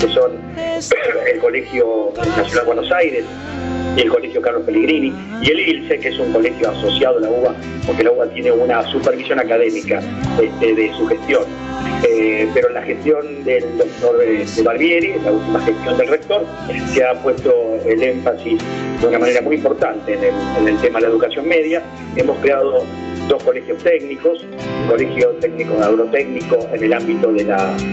que son el Colegio Nacional Buenos Aires y el Colegio Carlos Pellegrini, y el ILSE, que es un colegio asociado a la UBA, porque la UBA tiene una supervisión académica de su gestión. Pero en la gestión del doctor Barbieri, en la última gestión del rector, se ha puesto el énfasis de una manera muy importante en el tema de la educación media. Hemos creado 2 colegios técnicos, un colegio técnico agrotécnico en el ámbito del área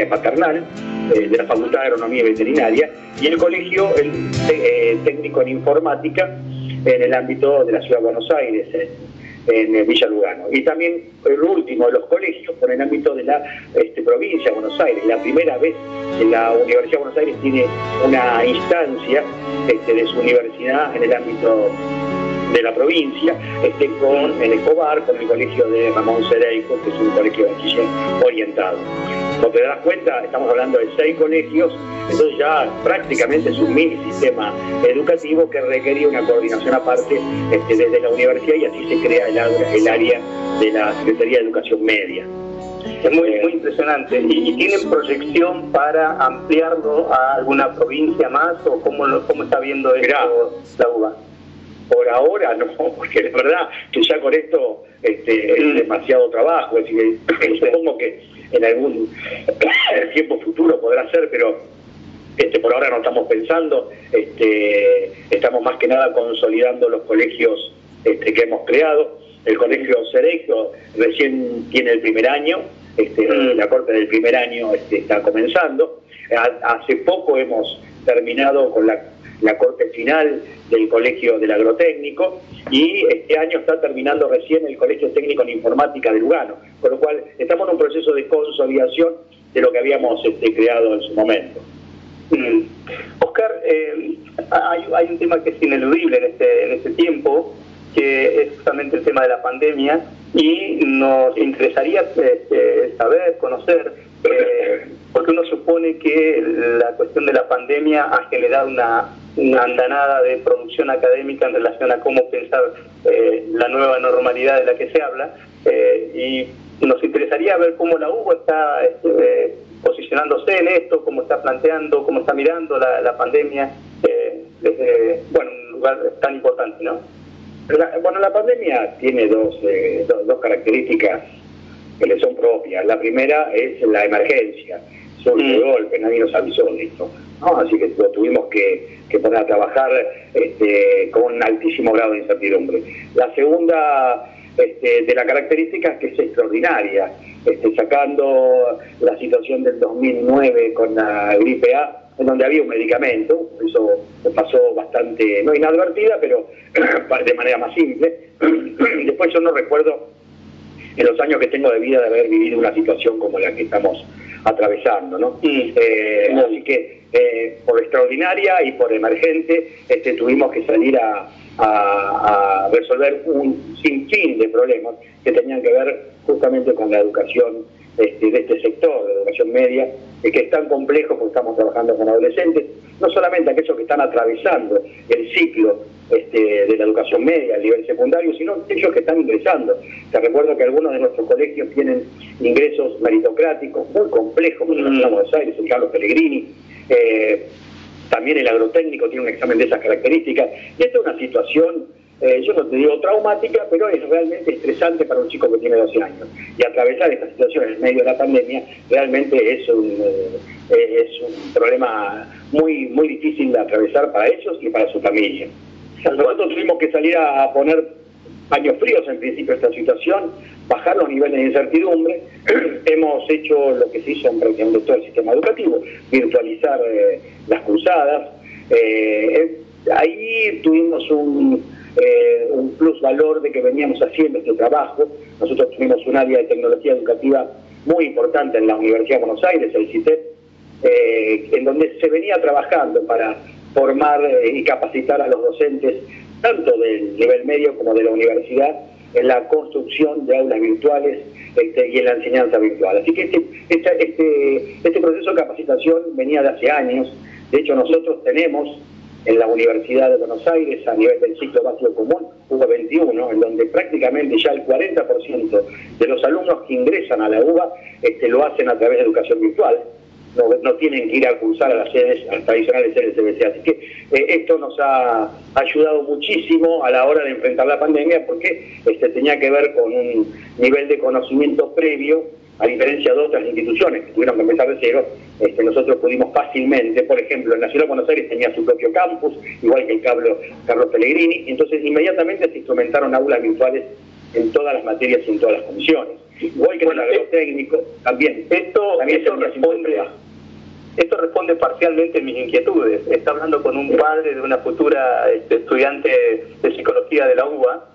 de paternal, de la Facultad de Agronomía y Veterinaria, y el colegio técnico en informática en el ámbito de la Ciudad de Buenos Aires, en Villa Lugano. Y también el último de los colegios por el ámbito de la provincia de Buenos Aires. La primera vez que la Universidad de Buenos Aires tiene una instancia de su universidad en el ámbito de la provincia, con el Escobar, con el colegio de Ramón Cereijo, que es un colegio de bachiller orientado. Como te das cuenta, estamos hablando de 6 colegios, entonces ya prácticamente es un mini sistema educativo que requería una coordinación aparte desde la universidad, y así se crea el área de la Secretaría de Educación Media. Es muy impresionante. ¿Y tienen proyección para ampliarlo a alguna provincia más, o cómo está viendo esto la UBA? Por ahora no, porque la verdad que ya con esto es demasiado trabajo. Es decir, supongo que en algún tiempo futuro podrá ser, pero por ahora no estamos pensando. Estamos más que nada consolidando los colegios que hemos creado. El colegio Cereijo recién tiene el primer año, la corte del primer año está comenzando. Hace poco hemos terminado con la corte final del colegio del agrotécnico, y este año está terminando recién el colegio técnico en informática de Lugano, con lo cual estamos en un proceso de consolidación de lo que habíamos creado en su momento. Oscar, hay un tema que es ineludible en este tiempo, que es justamente el tema de la pandemia, y nos interesaría saber, conocer, porque uno supone que la cuestión de la pandemia ha generado una andanada de producción académica en relación a cómo pensar la nueva normalidad de la que se habla, y nos interesaría ver cómo la UBA está posicionándose en esto, cómo está planteando, cómo está mirando la pandemia desde un lugar tan importante, ¿no? La pandemia tiene dos características que le son propias. La primera es la emergencia. Surge de golpe, nadie nos avisó de esto, ¿no? Así que lo tuvimos que poner a trabajar con un altísimo grado de incertidumbre. La segunda de la característica es que es extraordinaria, sacando la situación del 2009 con la gripe A, en donde había un medicamento, eso pasó bastante, no inadvertida, pero de manera más simple. Después yo no recuerdo en los años que tengo de vida de haber vivido una situación como la que estamos atravesando, ¿no? Así que por extraordinaria y por emergente tuvimos que salir a resolver un sinfín de problemas que tenían que ver justamente con la educación de este sector, de educación media, que es tan complejo porque estamos trabajando con adolescentes, no solamente aquellos que están atravesando el ciclo de la educación media, el nivel secundario, sino aquellos que están ingresando. Te recuerdo que algunos de nuestros colegios tienen ingresos meritocráticos muy complejos, como la Ciudad de Buenos Aires, el Carlos Pellegrini, también el agrotécnico tiene un examen de esas características, y esta es una situación, yo no te digo traumática, pero es realmente estresante para un chico que tiene 12 años. Y atravesar esta situación en medio de la pandemia realmente es un problema muy, muy difícil de atravesar para ellos y para su familia. Nosotros tuvimos que salir a poner paños fríos en principio a esta situación, bajar los niveles de incertidumbre. Hemos hecho lo que se hizo en prácticamente todo el sistema educativo, virtualizar las cruzadas. Ahí tuvimos un plus valor de que veníamos haciendo este trabajo. Nosotros tuvimos un área de tecnología educativa muy importante en la Universidad de Buenos Aires, el CITEP, en donde se venía trabajando para formar y capacitar a los docentes, tanto del nivel medio como de la universidad, en la construcción de aulas virtuales y en la enseñanza virtual. Así que este proceso de capacitación venía de hace años. De hecho, nosotros tenemos en la Universidad de Buenos Aires, a nivel del ciclo básico común, UBA 21, en donde prácticamente ya el 40% de los alumnos que ingresan a la UBA lo hacen a través de educación virtual. no tienen que ir a cursar a las tradicionales sedes CBC. Así que esto nos ha ayudado muchísimo a la hora de enfrentar la pandemia, porque tenía que ver con un nivel de conocimiento previo, a diferencia de otras instituciones que tuvieron que empezar de cero. Nosotros pudimos fácilmente, por ejemplo, el Nacional de Buenos Aires tenía su propio campus, igual que el Carlos Pellegrini, entonces inmediatamente se instrumentaron aulas virtuales en todas las materias y en todas las comisiones. Igual que en el agrotécnico, también. Esto responde parcialmente a mis inquietudes. Está hablando con un padre de una futura estudiante de psicología de la UBA,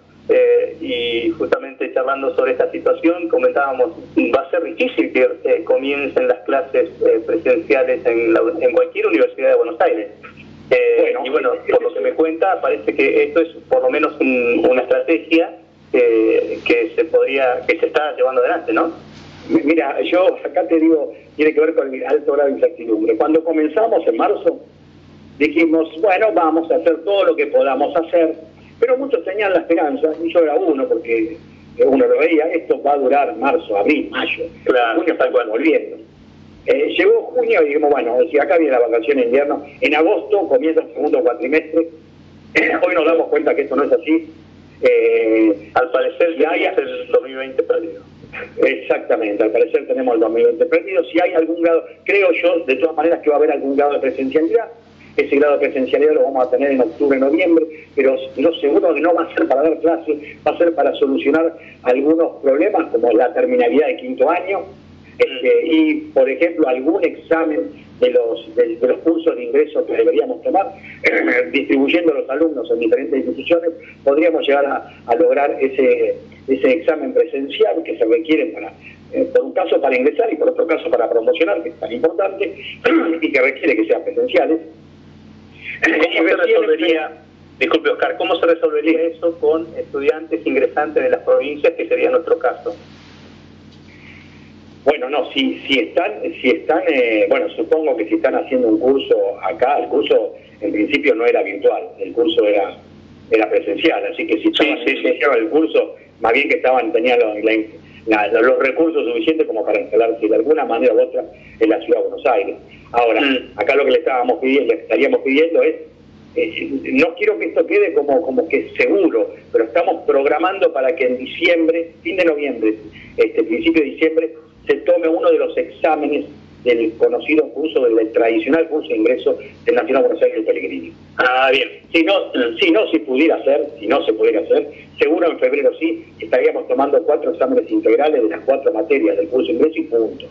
y justamente charlando sobre esta situación comentábamos, va a ser difícil que comiencen las clases presenciales en cualquier universidad de Buenos Aires. Por lo que me cuenta, parece que esto es por lo menos una estrategia que se está llevando adelante, ¿no? Mira, yo acá te digo, tiene que ver con el alto grado de incertidumbre. Cuando comenzamos en marzo, dijimos, bueno, vamos a hacer todo lo que podamos hacer, pero muchos tenían la esperanza, y yo era uno, porque uno lo veía, esto va a durar marzo, abril, mayo, claro, junio está volviendo. Llegó junio y dijimos, bueno, si acá viene la vacación de invierno, en agosto comienza el segundo cuatrimestre. Hoy nos damos cuenta que esto no es así. Al parecer ya hay el 2020 perdido. Exactamente, al parecer tenemos el 2020 perdido. Si hay algún grado, creo yo, de todas maneras, que va a haber algún grado de presencialidad. Ese grado de presencialidad lo vamos a tener en octubre, noviembre, pero yo seguro que no va a ser para dar clases, va a ser para solucionar algunos problemas, como la terminalidad de quinto año, y, por ejemplo, algún examen de los cursos de ingreso que deberíamos tomar, distribuyendo a los alumnos en diferentes instituciones, podríamos llegar a lograr ese examen presencial que se requiere por un caso para ingresar y por otro caso para promocionar, que es tan importante, y que requiere que sean presenciales. ¿Cómo se resolvería, disculpe Oscar, cómo se resolvería eso con estudiantes ingresantes de las provincias, que sería nuestro caso? Bueno, no, si están, bueno, supongo que si están haciendo un curso acá, el curso en principio no era virtual, el curso era presencial, así que si estaban el curso, más bien que tenían los recursos suficientes como para instalarse de alguna manera u otra en la ciudad de Buenos Aires. Ahora, acá lo que le estaríamos pidiendo es, no quiero que esto quede como que seguro, pero estamos programando para que en diciembre, fin de noviembre, principio de diciembre, se tome uno de los exámenes del conocido curso, del tradicional curso de ingreso del Nacional de Buenos Aires del Pellegrini. Bien. Si no se pudiera hacer, seguro en febrero sí, estaríamos tomando 4 exámenes integrales de las 4 materias del curso de ingreso y punto.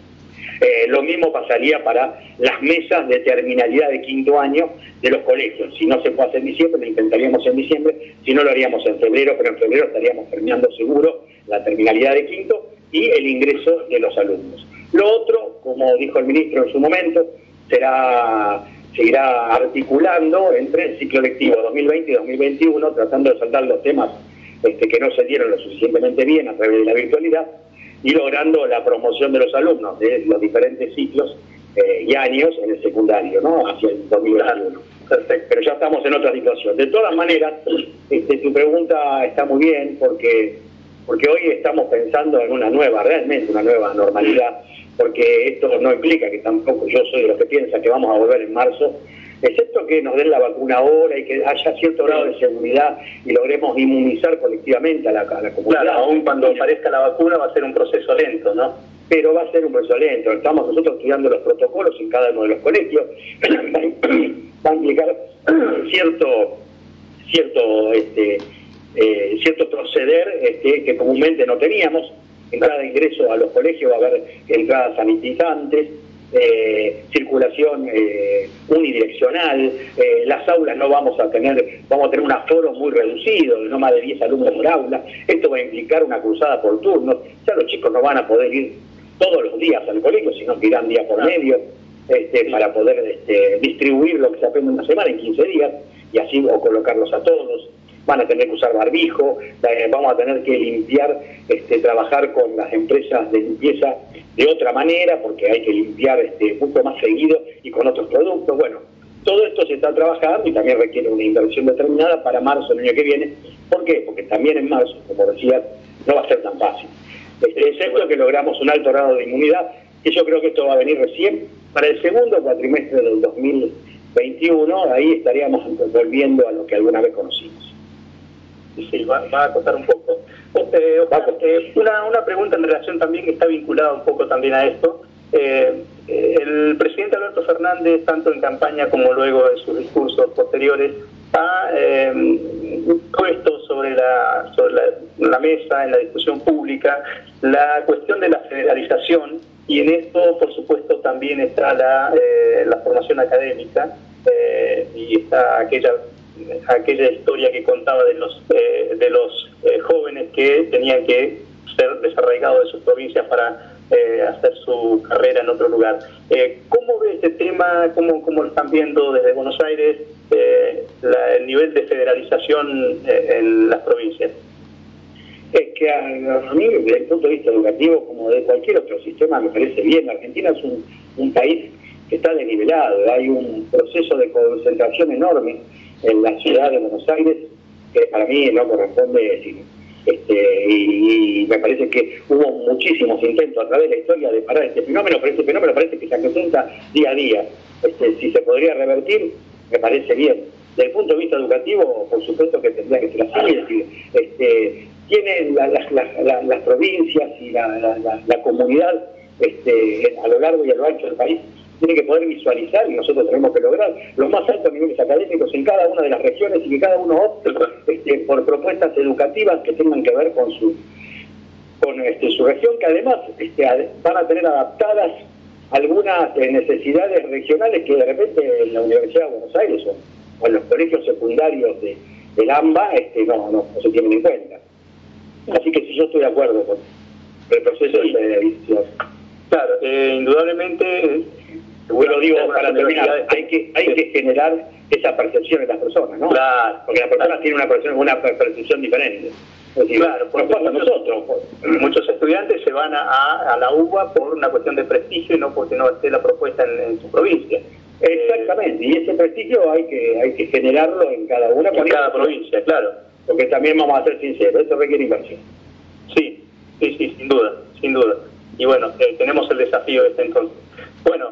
Lo mismo pasaría para las mesas de terminalidad de quinto año de los colegios. Si no se puede hacer en diciembre, lo intentaríamos en diciembre, si no lo haríamos en febrero, pero en febrero estaríamos terminando seguro la terminalidad de quinto y el ingreso de los alumnos. Lo otro, como dijo el ministro en su momento, seguirá articulando entre el ciclo lectivo 2020 y 2021, tratando de saltar los temas que no se dieron lo suficientemente bien a través de la virtualidad, y logrando la promoción de los alumnos de los diferentes ciclos y años en el secundario, ¿no? Hacia el 2021. Perfecto. Pero ya estamos en otra situación. De todas maneras, tu pregunta está muy bien, porque hoy estamos pensando en realmente una nueva normalidad, porque esto no implica que tampoco yo soy de los que piensa que vamos a volver en marzo, excepto que nos den la vacuna ahora y que haya cierto grado de seguridad y logremos inmunizar colectivamente a la comunidad. Claro, aún cuando aparezca la vacuna va a ser un proceso lento, ¿no? Pero va a ser un proceso lento. Estamos nosotros estudiando los protocolos en cada uno de los colegios. Va a implicar cierto proceder que comúnmente no teníamos. En cada ingreso a los colegios va a haber entradas sanitizantes, circulación unidireccional, las aulas vamos a tener un aforo muy reducido, de no más de 10 alumnos por aula. Esto va a implicar una cruzada por turnos. Ya los chicos no van a poder ir todos los días al colegio, sino que irán día por medio, para poder distribuir lo que se aprende en una semana en 15 días, y así o colocarlos a todos. Van a tener que usar barbijo, vamos a tener que limpiar, trabajar con las empresas de limpieza de otra manera, porque hay que limpiar mucho más seguido y con otros productos. Bueno, todo esto se está trabajando y también requiere una inversión determinada para marzo del año que viene. ¿Por qué? Porque también en marzo, como decía, no va a ser tan fácil. Excepto que logramos un alto grado de inmunidad, y yo creo que esto va a venir recién para el segundo cuatrimestre del 2021, ahí estaríamos volviendo a lo que alguna vez conocimos. Sí, va a costar un poco. Una pregunta en relación también que está vinculada un poco también a esto. El presidente Alberto Fernández, tanto en campaña como luego en sus discursos posteriores, ha puesto sobre la mesa, en la discusión pública, la cuestión de la federalización, y en esto, por supuesto, también está la formación académica, y está aquella historia que contaba de los jóvenes que tenían que ser desarraigados de sus provincias para hacer su carrera en otro lugar. ¿Cómo ve este tema? ¿Cómo lo están viendo desde Buenos Aires el nivel de federalización en las provincias? Es que a mí, desde el punto de vista educativo, como de cualquier otro sistema, me parece bien. Argentina es un país que está desnivelado, hay un proceso de concentración enorme en la ciudad de Buenos Aires, que para mí no corresponde, y me parece que hubo muchísimos intentos a través de la historia de parar este fenómeno, pero este fenómeno parece que se acrecenta día a día. Si se podría revertir, me parece bien. Desde el punto de vista educativo, por supuesto que tendría que ser así, es decir, tienen las provincias y la comunidad a lo largo y a lo ancho del país tiene que poder visualizar, y nosotros tenemos que lograr los más altos niveles académicos en cada una de las regiones, y que cada uno opte por propuestas educativas que tengan que ver con su región, que además van a tener adaptadas algunas necesidades regionales que de repente en la Universidad de Buenos Aires o en los colegios secundarios del AMBA no se tienen en cuenta. Así que sí, yo estoy de acuerdo con el proceso de federalización. Claro, indudablemente, lo digo para terminar, hay que generar esa percepción en las personas, ¿no? Claro, porque las personas tienen una percepción diferente. Es decir, claro, porque muchos estudiantes se van a la UBA por una cuestión de prestigio y no porque no esté la propuesta en su provincia. Exactamente, y ese prestigio hay que generarlo en cada una. En cada provincia, claro. Porque también vamos a ser sinceros, esto requiere inversión. Sí, sin duda. Y bueno, tenemos el desafío entonces. Bueno,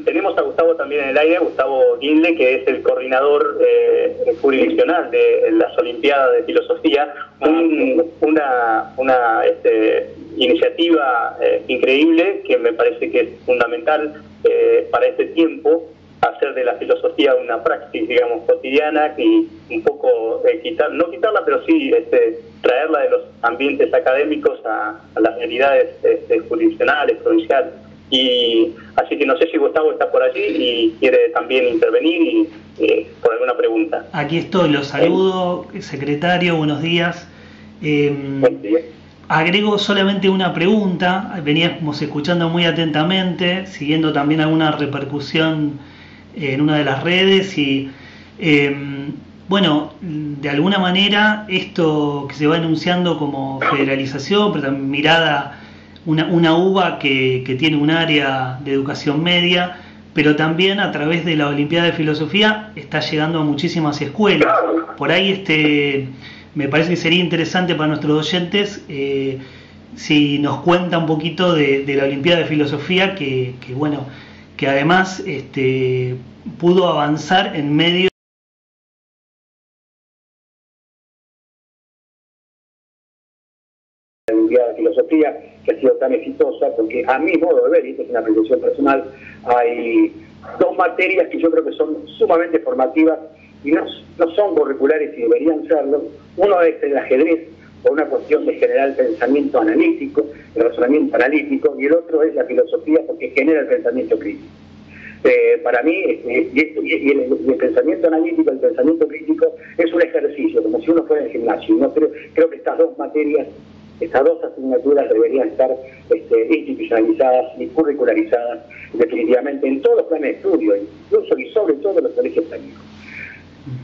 tenemos a Gustavo también en el aire, Gustavo Guinle, que es el coordinador jurisdiccional de las Olimpiadas de Filosofía, una iniciativa increíble que me parece que es fundamental para este tiempo, hacer de la filosofía una praxis, digamos, cotidiana, y un poco no quitarla, pero sí traerla de los ambientes académicos a las realidades jurisdiccionales, provinciales. Y así que no sé si Gustavo está por allí y quiere también intervenir y por alguna pregunta. Aquí estoy, los saludo, secretario, buenos días. Buen día. Agrego solamente una pregunta, veníamos escuchando muy atentamente, siguiendo también alguna repercusión en una de las redes y bueno, de alguna manera esto que se va enunciando como federalización, pero también mirada una UBA que tiene un área de educación media, pero también a través de la Olimpiada de Filosofía está llegando a muchísimas escuelas. Por ahí me parece que sería interesante para nuestros oyentes si nos cuenta un poquito de la Olimpiada de Filosofía que además pudo avanzar en medio de la Olimpiada de Filosofía, que ha sido tan exitosa, porque a mi modo de ver, y esto es una apreciación personal, hay dos materias que yo creo que son sumamente formativas y no son curriculares y deberían serlo. Uno es el ajedrez, por una cuestión de generar el pensamiento analítico, el razonamiento analítico, y el otro es la filosofía porque genera el pensamiento crítico. Para mí, el pensamiento analítico, el pensamiento crítico es un ejercicio, como si uno fuera en el gimnasio. No creo que estas dos materias, estas dos asignaturas deberían estar institucionalizadas y curricularizadas definitivamente en todos los planes de estudio, incluso y sobre todo en los colegios técnicos.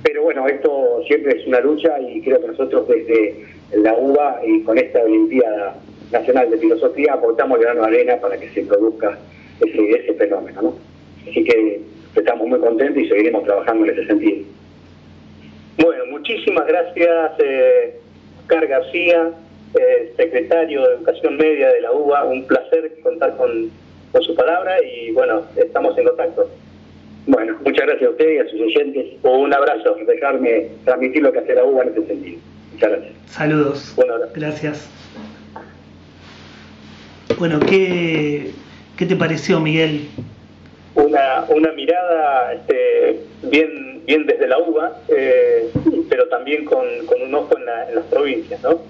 Pero bueno, esto siempre es una lucha y creo que nosotros desde la UBA y con esta Olimpiada Nacional de Filosofía aportamos el grano de arena para que se produzca ese fenómeno, ¿no? Así que estamos muy contentos y seguiremos trabajando en ese sentido. Bueno, muchísimas gracias, Oscar García, secretario de Educación Media de la UBA. Un placer contar con con su palabra y bueno, estamos en contacto. Bueno, muchas gracias a usted y a sus oyentes. Un abrazo. Por dejarme transmitir lo que hace la UBA en ese sentido. Muchas gracias. Saludos. Un abrazo. Gracias. Bueno, ¿qué te pareció, Miguel? Una mirada bien desde la UBA, pero también con un ojo en las provincias, ¿no?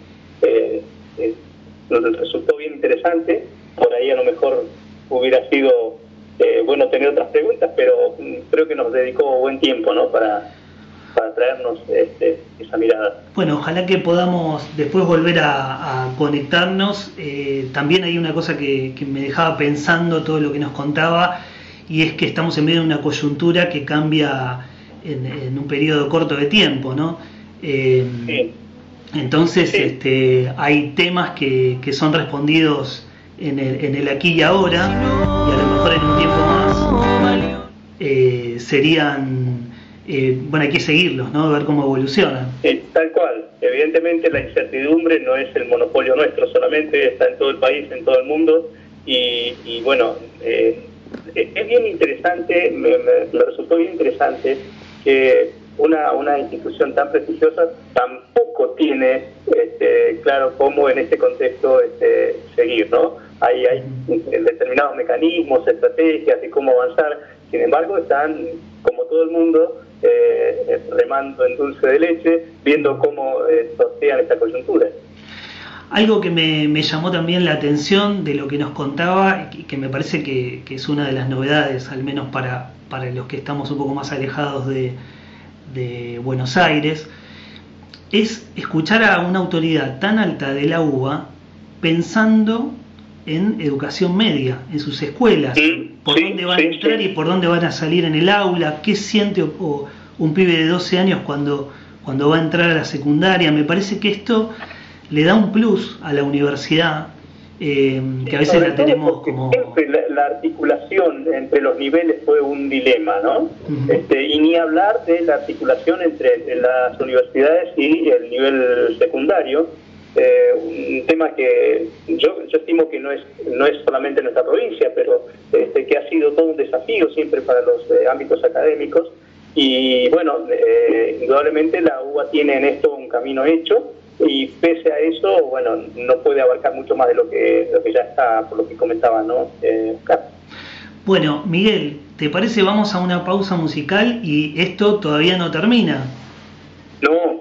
Nos resultó bien interesante. Por ahí a lo mejor hubiera sido bueno tener otras preguntas, pero creo que nos dedicó buen tiempo, ¿no? Para traernos esa mirada. Bueno, ojalá que podamos después volver a conectarnos. También hay una cosa que me dejaba pensando todo lo que nos contaba, y es que estamos en medio de una coyuntura que cambia en un periodo corto de tiempo, ¿no? Sí. Entonces Sí. hay temas que son respondidos en el aquí y ahora, y a lo mejor en un tiempo más serían, bueno, hay que seguirlos, ¿no? Ver cómo evolucionan. Tal cual. Evidentemente la incertidumbre no es el monopolio nuestro solamente, está en todo el país, en todo el mundo, y bueno, es bien interesante, me resultó bien interesante que una institución tan prestigiosa tampoco tiene claro cómo en este contexto seguir, ¿no? Hay determinados mecanismos, estrategias de cómo avanzar, sin embargo están, como todo el mundo, remando en dulce de leche, viendo cómo sortean esta coyuntura. Algo que me llamó también la atención de lo que nos contaba, y que me parece que es una de las novedades, al menos para los que estamos un poco más alejados de Buenos Aires, es escuchar a una autoridad tan alta de la UBA pensando en educación media, en sus escuelas, por dónde van a entrar y por dónde van a salir en el aula, qué siente un pibe de 12 años cuando va a entrar a la secundaria. Me parece que esto le da un plus a la universidad, que a veces la tenemos como... Siempre la articulación entre los niveles fue un dilema, ¿no? Y ni hablar de la articulación entre las universidades y el nivel secundario, un tema que yo estimo que no es solamente en nuestra provincia, pero que ha sido todo un desafío siempre para los ámbitos académicos, y bueno, indudablemente la UBA tiene en esto un camino hecho, y pese a eso, bueno, no puede abarcar mucho más de lo que ya está, por lo que comentaba, ¿no, Oscar? Bueno, Miguel, ¿te parece vamos a una pausa musical y esto todavía no termina? No,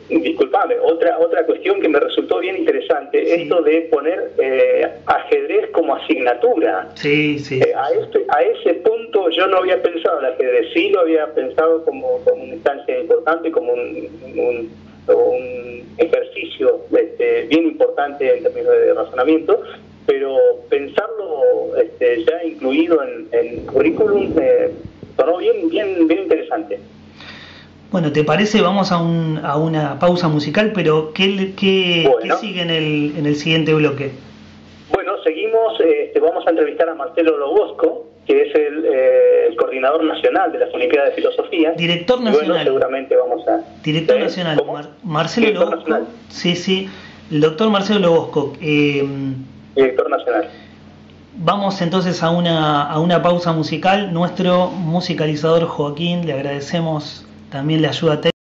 disculpame, otra cuestión que me resultó bien interesante, Sí. Esto de poner ajedrez como asignatura. Sí. A ese punto yo no había pensado el ajedrez, sí lo había pensado como una instancia importante, como un ejercicio bien importante en términos de razonamiento, pero pensarlo ya incluido en currículum sonó bien interesante. Bueno, ¿te parece? Vamos a una pausa musical, pero ¿qué sigue en el siguiente bloque? Bueno, seguimos, vamos a entrevistar a Marcelo Lobosco, que es el coordinador nacional de las Olimpiadas de Filosofía. Director nacional. Bueno, seguramente vamos a... Director nacional. Marcelo Director Lobosco. nacional. Sí, el doctor Marcelo Lobosco. Director nacional. Vamos entonces a una pausa musical. Nuestro musicalizador Joaquín, le agradecemos también la ayuda técnica.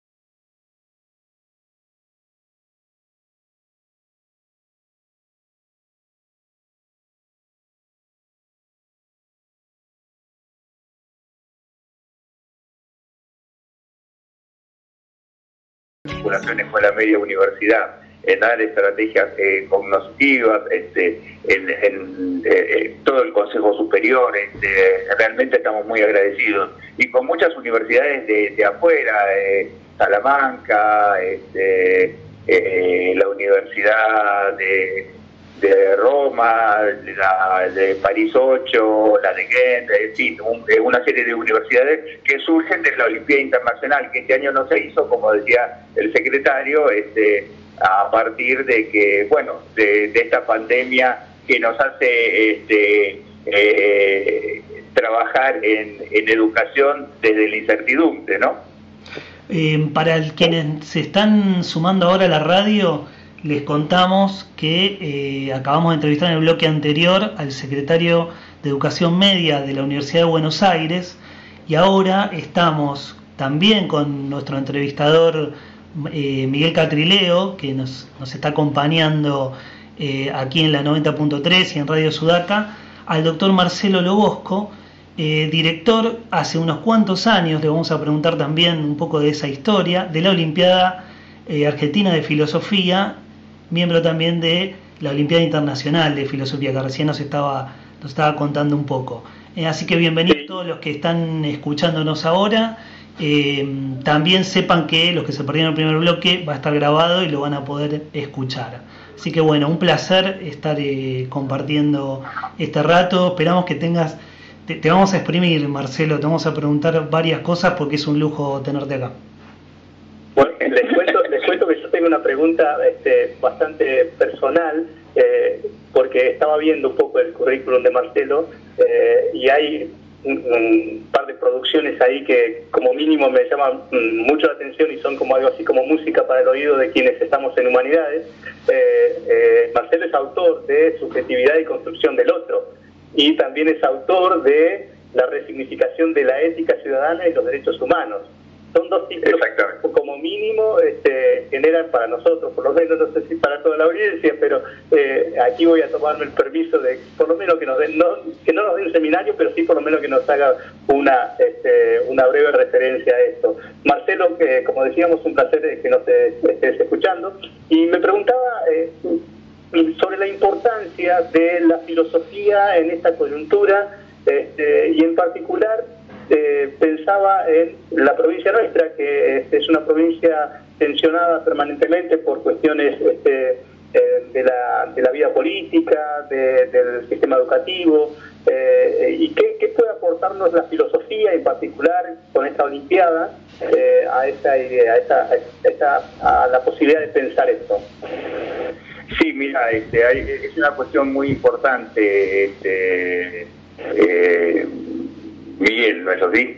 Escuela media universidad, en dar estrategias cognitivas, en todo el Consejo Superior, realmente estamos muy agradecidos, y con muchas universidades de afuera, Salamanca, la Universidad de Roma, la de París 8, la de Ghent, en fin, una serie de universidades que surgen de la Olimpiada Internacional, que este año no se hizo, como decía el secretario, a partir de que, bueno, de esta pandemia que nos hace trabajar en educación desde la incertidumbre, ¿no? Para quienes se están sumando ahora a la radio, les contamos que acabamos de entrevistar en el bloque anterior al secretario de Educación Media de la Universidad de Buenos Aires, y ahora estamos también con nuestro entrevistador Miguel Catrileo, que nos está acompañando aquí en la 90.3 y en Radio Sudaca, al doctor Marcelo Lobosco, director hace unos cuantos años, le vamos a preguntar también un poco de esa historia, de la Olimpiada Argentina de Filosofía, miembro también de la Olimpiada Internacional de Filosofía, que recién nos estaba contando un poco. Así que bienvenidos todos los que están escuchándonos ahora. También sepan que los que se perdieron el primer bloque va a estar grabado y lo van a poder escuchar. Así que bueno, un placer estar compartiendo este rato. Esperamos que tengas... Te vamos a exprimir, Marcelo, te vamos a preguntar varias cosas porque es un lujo tenerte acá. Bueno, les cuento que yo tengo una pregunta bastante personal, porque estaba viendo un poco el currículum de Marcelo y hay un par de producciones ahí que como mínimo me llaman mucho la atención y son como algo así como música para el oído de quienes estamos en humanidades. Marcelo es autor de Subjetividad y Construcción del Otro, y también es autor de La resignificación de la ética ciudadana y los derechos humanos. Son dos títulos que como mínimo generan para nosotros, por lo menos, no sé si para toda la audiencia, pero aquí voy a tomarme el permiso de por lo menos que nos den, que no nos den un seminario, pero sí por lo menos que nos haga una breve referencia a esto. Marcelo, como decíamos, un placer que nos estés escuchando, y me preguntaba sobre la importancia de la filosofía en esta coyuntura, y en particular pensaba en la provincia nuestra, que es una provincia tensionada permanentemente por cuestiones de la vida política, del sistema educativo, y qué puede aportarnos la filosofía, en particular con esta Olimpiada, a esta idea, a la posibilidad de pensar esto. Sí, mira, es una cuestión muy importante, Miguel, ¿no es así?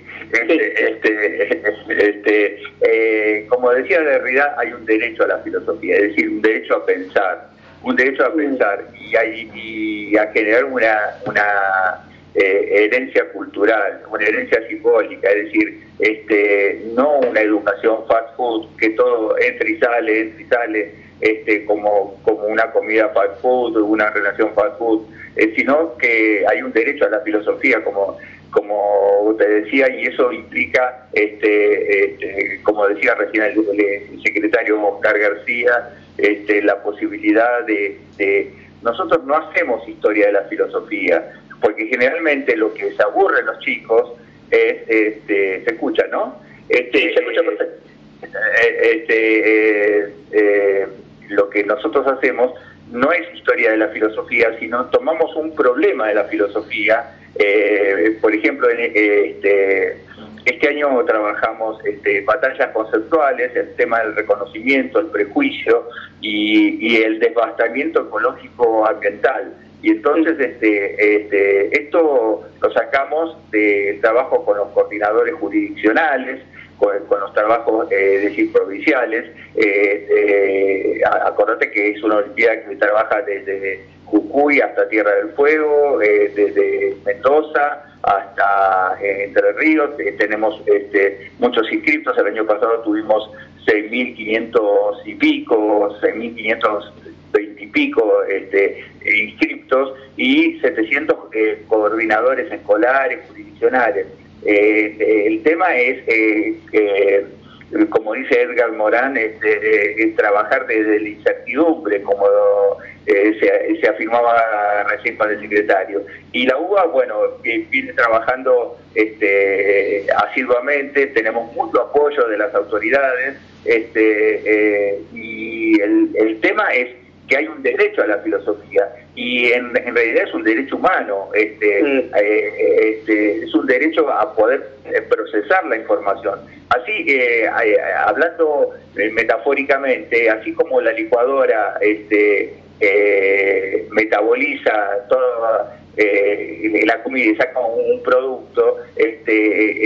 Como decía Derrida, hay un derecho a la filosofía, es decir, un derecho a pensar y a generar una herencia cultural, una herencia simbólica, es decir, no una educación fast food, que todo entra y sale, como una comida fast food, una relación fast food, sino que hay un derecho a la filosofía, como te decía, y eso implica, como decía recién el secretario Oscar García, la posibilidad de... Nosotros no hacemos historia de la filosofía, porque generalmente lo que se aburre a los chicos es... se escucha, ¿no? Sí, se escucha perfecto. Lo que nosotros hacemos no es historia de la filosofía, sino tomamos un problema de la filosofía. Por ejemplo, este año trabajamos batallas conceptuales, el tema del reconocimiento, el prejuicio y el devastamiento ecológico ambiental. Y entonces esto lo sacamos de trabajo con los coordinadores jurisdiccionales, con los trabajos provinciales. Acordate que es una olimpiada que trabaja desde Jujuy hasta Tierra del Fuego, desde Mendoza hasta Entre Ríos. Tenemos muchos inscriptos. El año pasado tuvimos 6.500 y pico, 6.520 y pico inscriptos, y 700 coordinadores escolares, jurisdiccionales. El tema es, como dice Edgar Morán, trabajar desde la incertidumbre, como se afirmaba recién con el secretario. Y la UBA, bueno, viene trabajando asiduamente, tenemos mucho apoyo de las autoridades, y el tema es que hay un derecho a la filosofía, y en realidad es un derecho humano, es un derecho a poder procesar la información. Así, hablando metafóricamente, así como la licuadora metaboliza toda la comida y saca un producto,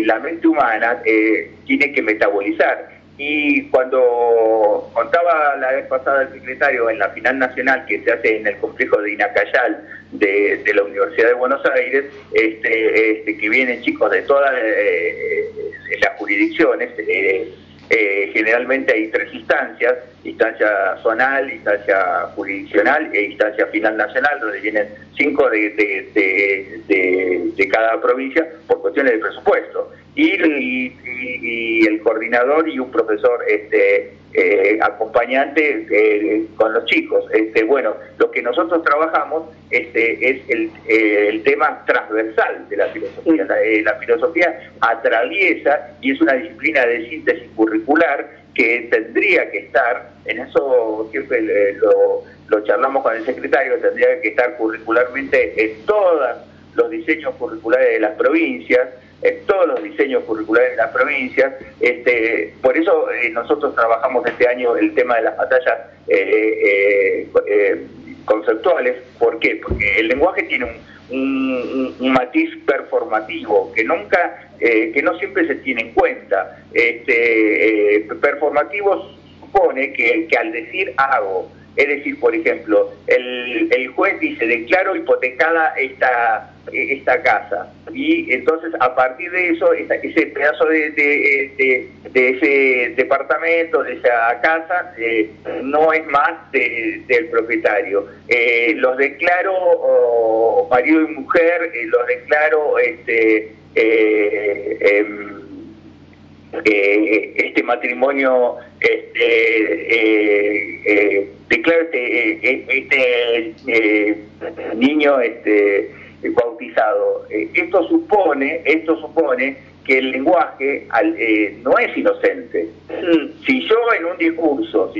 la mente humana tiene que metabolizar. Y cuando contaba la vez pasada el secretario en la final nacional que se hace en el complejo de Inacayal de la Universidad de Buenos Aires, que vienen chicos de todas las jurisdicciones, generalmente hay 3 instancias: instancia zonal, instancia jurisdiccional e instancia final nacional, donde vienen 5 de cada provincia por cuestiones de presupuesto. Y el coordinador y un profesor acompañante con los chicos. Bueno, lo que nosotros trabajamos es el tema transversal de la filosofía. La filosofía atraviesa y es una disciplina de síntesis curricular que tendría que estar, en eso siempre lo charlamos con el secretario, tendría que estar curricularmente en todos los diseños curriculares de las provincias, en todos los diseños curriculares de las provincias. Por eso nosotros trabajamos este año el tema de las batallas conceptuales. ¿Por qué? Porque el lenguaje tiene un matiz performativo que no siempre se tiene en cuenta. Performativo supone que al decir hago, es decir, por ejemplo, el juez dice: declaro hipotecada esta casa, y entonces a partir de eso ese pedazo de ese departamento, de esa casa, no es más del propietario. Los declaro marido y mujer, los declaro este matrimonio, declaro este niño bautizado. Esto supone que el lenguaje no es inocente. Si yo en un discurso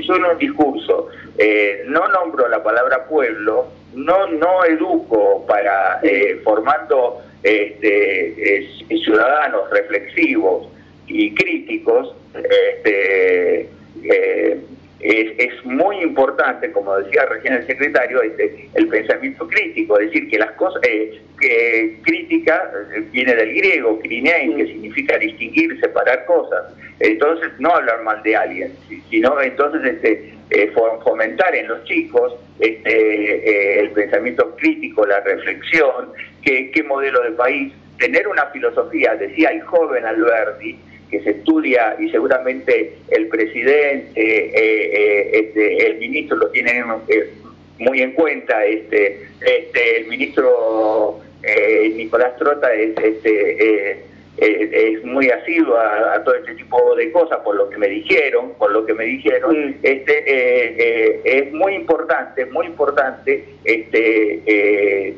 no nombro la palabra pueblo, no educo para formando ciudadanos reflexivos y críticos, es muy importante, como decía recién el secretario, el pensamiento crítico, es decir, que las cosas, crítica viene del griego, krinein, que significa distinguir, separar cosas. Entonces, no hablar mal de alguien, sino entonces fomentar en los chicos el pensamiento crítico, la reflexión, qué modelo de país, tener una filosofía. Decía el joven Alberti, que se estudia, y seguramente el presidente, el ministro lo tienen muy en cuenta, el ministro Nicolás Trota es muy asiduo a todo este tipo de cosas, por lo que me dijeron, es muy importante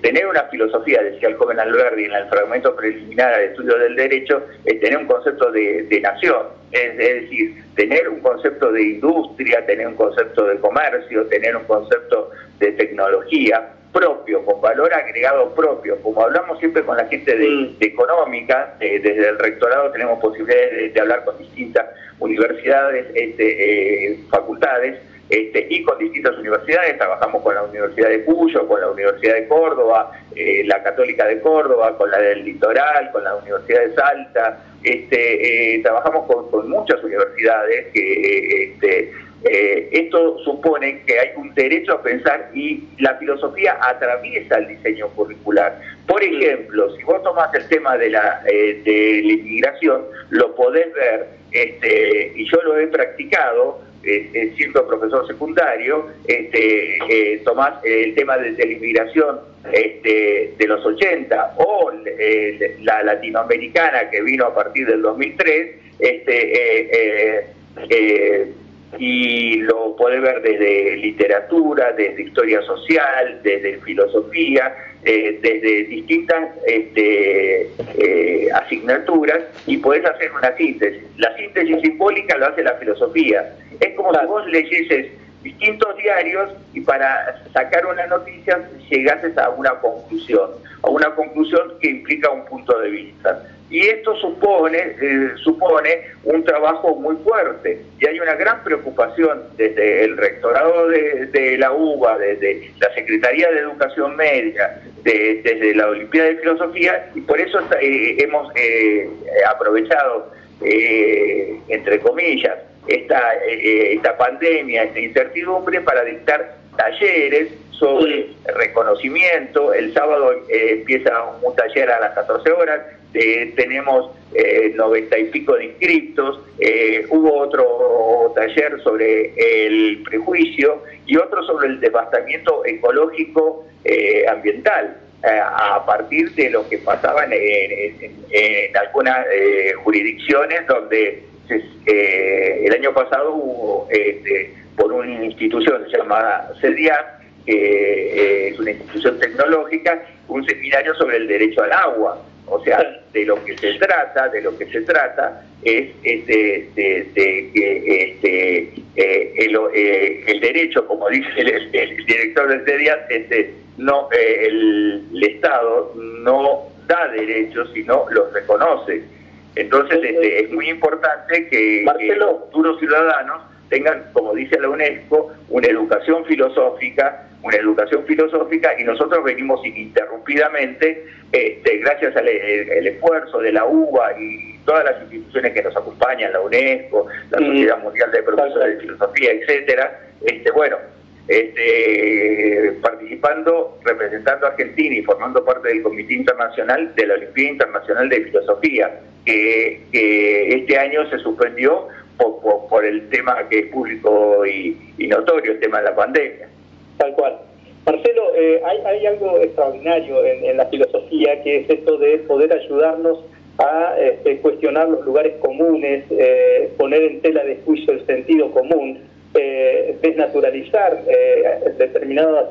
tener una filosofía, decía el joven Alberti en el fragmento preliminar al estudio del derecho, tener un concepto de nación, es decir, tener un concepto de industria, tener un concepto de comercio, tener un concepto de tecnología propio, con valor agregado propio. Como hablamos siempre con la gente de económica, desde el rectorado tenemos posibilidades de hablar con distintas universidades, facultades, y con distintas universidades. Trabajamos con la Universidad de Cuyo, con la Universidad de Córdoba, la Católica de Córdoba, con la del Litoral, con la Universidad de Salta. Trabajamos con muchas universidades que esto supone que hay un derecho a pensar, y la filosofía atraviesa el diseño curricular. Por ejemplo, si vos tomás el tema de la inmigración, lo podés ver, y yo lo he practicado siendo profesor secundario, tomás el tema de la inmigración de los 80 o la latinoamericana que vino a partir del 2003, y lo puede ver desde literatura, desde historia social, desde filosofía, desde distintas asignaturas, y podés hacer una síntesis. La síntesis simbólica lo hace la filosofía. Es como si vos leyeses distintos diarios y para sacar una noticia llegases a una conclusión que implica un punto de vista. Y esto supone un trabajo muy fuerte, y hay una gran preocupación desde el rectorado de la UBA, desde la Secretaría de Educación Media, desde la Olimpiada de Filosofía, y por eso hemos aprovechado, entre comillas, esta pandemia, esta incertidumbre, para dictar talleres sobre reconocimiento. El sábado empieza un taller a las 14 horas, tenemos 90 y pico de inscriptos, hubo otro taller sobre el prejuicio y otro sobre el devastamiento ecológico ambiental, a partir de lo que pasaba en algunas jurisdicciones donde el año pasado hubo, por una institución llamada CEDIAC, que es una institución tecnológica, un seminario sobre el derecho al agua. O sea, de lo que se trata es que el derecho, como dice el director del CEDIAC, el Estado no da derechos, sino los reconoce. Entonces es muy importante que los futuros ciudadanos tengan, como dice la UNESCO, una educación filosófica, y nosotros venimos ininterrumpidamente, gracias al esfuerzo de la UBA y todas las instituciones que nos acompañan, la UNESCO, la Sociedad Mundial de Profesores de Filosofía, etcétera, participando, representando a Argentina y formando parte del Comité Internacional de la Olimpíada Internacional de Filosofía, que este año se suspendió por el tema que es público y notorio, el tema de la pandemia. Tal cual. Marcelo, hay algo extraordinario en la filosofía, que es esto de poder ayudarnos a cuestionar los lugares comunes, poner en tela de juicio el sentido común, desnaturalizar determinados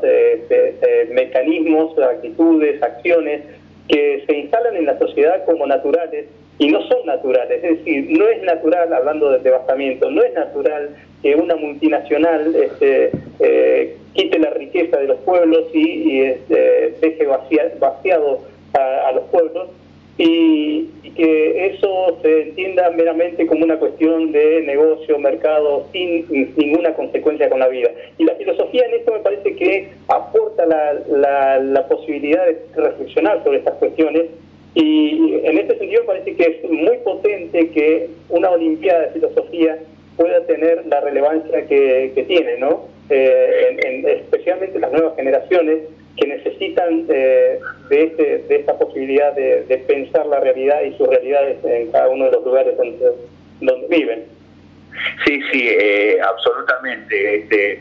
mecanismos, actitudes, acciones que se instalan en la sociedad como naturales y no son naturales. Es decir, no es natural, hablando de devastamiento, no es natural que una multinacional quite la riqueza de los pueblos y deje vaciado a los pueblos, y que eso se entienda meramente como una cuestión de negocio, mercado, sin ninguna consecuencia con la vida. Y la filosofía en esto me parece que aporta la posibilidad de reflexionar sobre estas cuestiones, y en este sentido me parece que es muy potente que una Olimpiada de Filosofía pueda tener la relevancia que tiene, ¿no? Especialmente las nuevas generaciones que necesitan de esta posibilidad de pensar la realidad y sus realidades en cada uno de los lugares donde viven. Sí, absolutamente.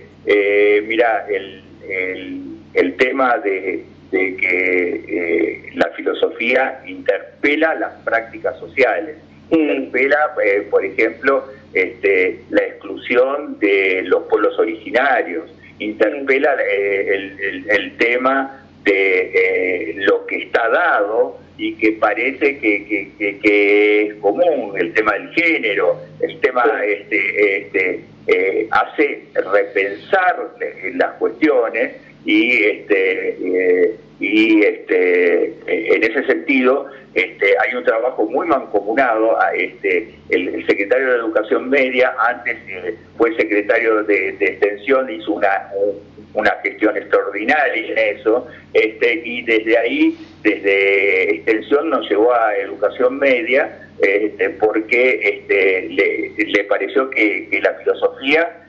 Mira, el tema de que la filosofía interpela las prácticas sociales, interpela, por ejemplo, la exclusión de los pueblos originarios, interpela el tema de lo que está dado y que parece que es común, el tema del género, el tema hace repensar las cuestiones y en ese sentido hay un trabajo muy mancomunado. El secretario de Educación Media antes fue secretario de Extensión, hizo una gestión extraordinaria en eso, y desde ahí, desde Extensión nos llevó a Educación Media, porque le pareció que la filosofía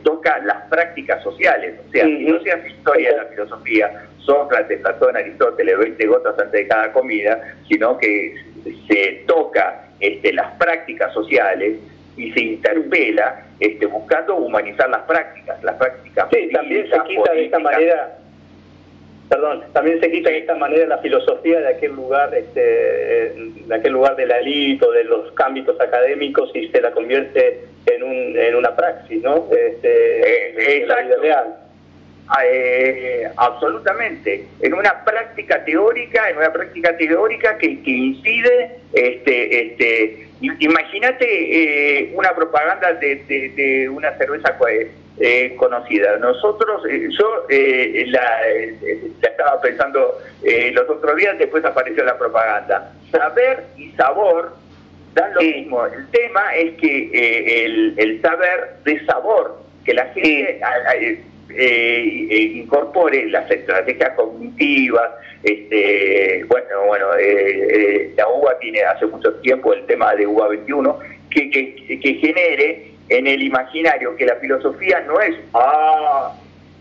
toca las prácticas sociales. O sea, si no se hace historia de la filosofía, Sócrates, Platón, Aristóteles, 20 gotas antes de cada comida, sino que se toca las prácticas sociales y se interpela buscando humanizar las prácticas Sí, también se quita de esta manera, también se quita de esta manera la filosofía de aquel lugar, de la élite o de los ámbitos académicos, y se la convierte en una praxis, ¿no? En la vida real. Absolutamente, en una práctica teórica, que incide, imagínate una propaganda de una cerveza conocida. Nosotros, yo la estaba pensando los otros días, después apareció la propaganda. Saber y sabor dan lo mismo. El tema es que el saber de sabor, que la gente incorpore las estrategias cognitivas. La UBA tiene hace mucho tiempo el tema de UBA 21, que genere en el imaginario que la filosofía no es,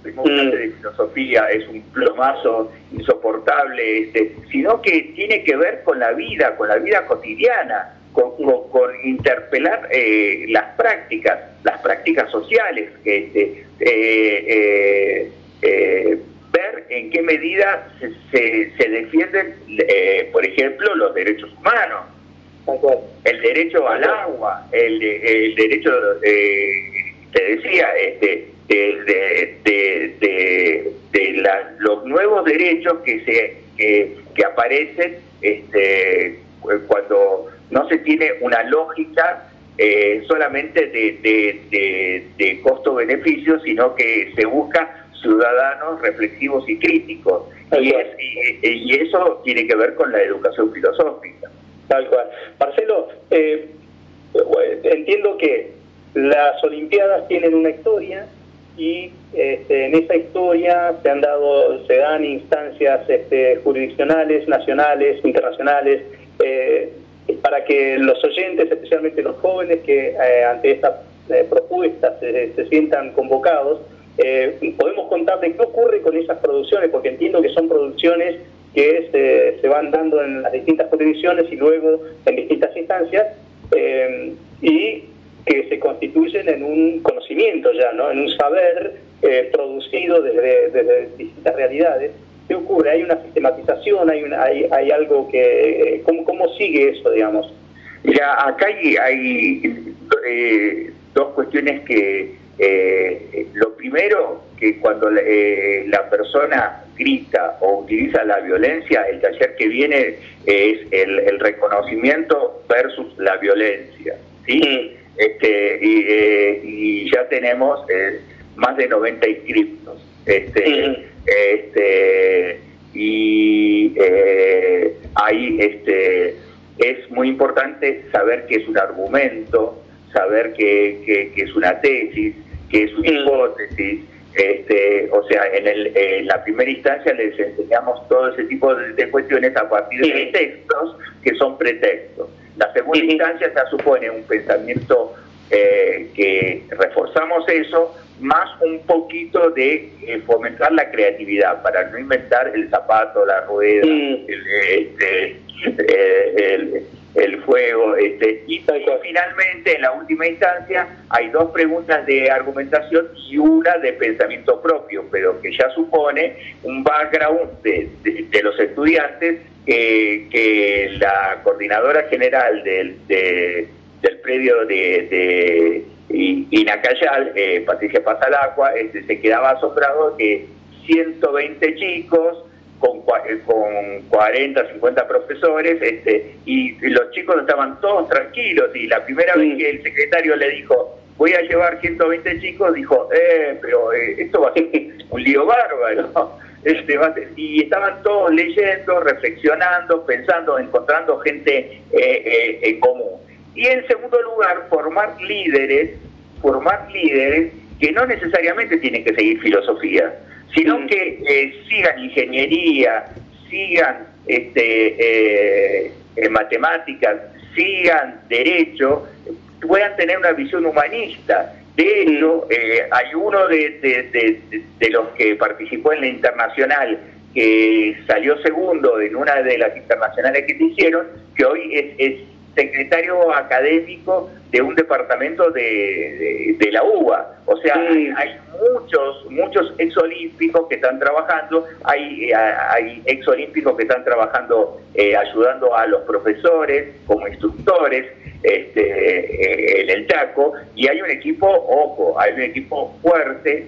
tengo una clase de filosofía, es un plomazo insoportable, sino que tiene que ver con la vida cotidiana, con interpelar las prácticas sociales, ver en qué medida se defienden, por ejemplo, los derechos humanos, el derecho al agua, el derecho, te decía, los nuevos derechos que aparecen cuando no se tiene una lógica solamente de costo-beneficio, sino que se busca ciudadanos reflexivos y críticos. Y eso tiene que ver con la educación filosófica. Tal cual. Marcelo, entiendo que las Olimpiadas tienen una historia y en esa historia se dan instancias jurisdiccionales, nacionales, internacionales, para que los oyentes, especialmente los jóvenes que ante estas propuestas se sientan convocados, podemos contar de qué ocurre con esas producciones, porque entiendo que son producciones que se van dando en las distintas jurisdicciones y luego en distintas instancias, y que se constituyen en un conocimiento ya, ¿no? En un saber producido desde distintas realidades. ¿Qué ocurre? ¿Hay una sistematización? ¿Hay algo que... ¿Cómo sigue eso, digamos? Mira, acá hay dos cuestiones que... lo primero, que cuando la persona grita o utiliza la violencia, el taller que viene es el reconocimiento versus la violencia, ¿sí? Y ya tenemos más de 90 inscriptos. Ahí es muy importante saber qué es un argumento, saber qué es una tesis, qué es una hipótesis. O sea, en la primera instancia les enseñamos todo ese tipo de cuestiones a partir de textos que son pretextos. La segunda instancia ya supone un pensamiento que reforzamos eso, más un poquito de fomentar la creatividad para no inventar el zapato, la rueda, el fuego, y finalmente en la última instancia hay dos preguntas de argumentación y una de pensamiento propio, pero que ya supone un background de los estudiantes que la coordinadora general del predio de Inacayal, Patricia Pasalacqua, se quedaba asombrado que 120 chicos con 40, 50 profesores, y los chicos estaban todos tranquilos, y la primera vez que el secretario le dijo, voy a llevar 120 chicos, dijo, pero esto va a ser un lío bárbaro, y estaban todos leyendo, reflexionando, pensando, encontrando gente en común. Y en segundo lugar, formar líderes que no necesariamente tienen que seguir filosofía, sino que sigan ingeniería, sigan matemáticas, sigan derecho, puedan tener una visión humanista. De hecho, hay uno de los que participó en la internacional, que salió segundo en una de las internacionales que se hicieron, que hoy es secretario académico de un departamento de la UBA. O sea, hay muchos exolímpicos que están trabajando, hay exolímpicos que están trabajando ayudando a los profesores como instructores en el Chaco, y hay un equipo, hay un equipo fuerte,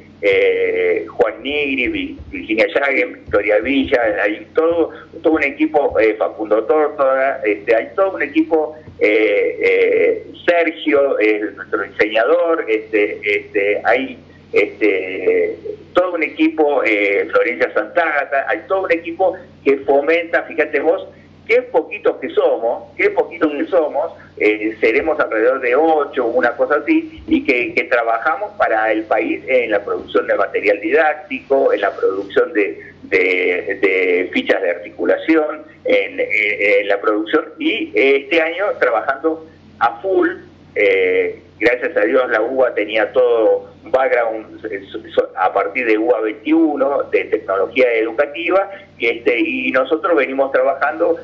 Juan Nigri, Virginia Llagen, Victoria Villa, hay todo un equipo, Facundo Tórtola, hay todo un equipo, Sergio, nuestro diseñador, hay todo un equipo, Florencia Santagata, hay todo un equipo que fomenta, fíjate vos, qué poquitos que somos, seremos alrededor de 8, una cosa así, y que trabajamos para el país en la producción de material didáctico, en la producción de fichas de articulación, en la producción, y este año trabajando a full, gracias a Dios la UBA tenía todo un background a partir de UBA 21, de tecnología educativa, y nosotros venimos trabajando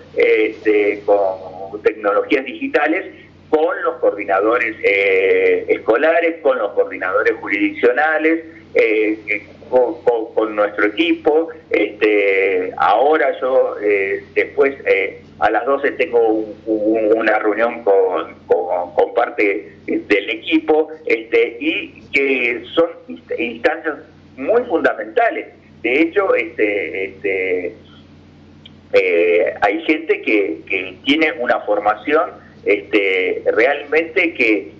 con tecnologías digitales, con los coordinadores escolares, con los coordinadores jurisdiccionales, con nuestro equipo. Ahora yo después a las 12 tengo una reunión con parte del equipo, y que son instancias muy fundamentales. De hecho, hay gente que tiene una formación realmente que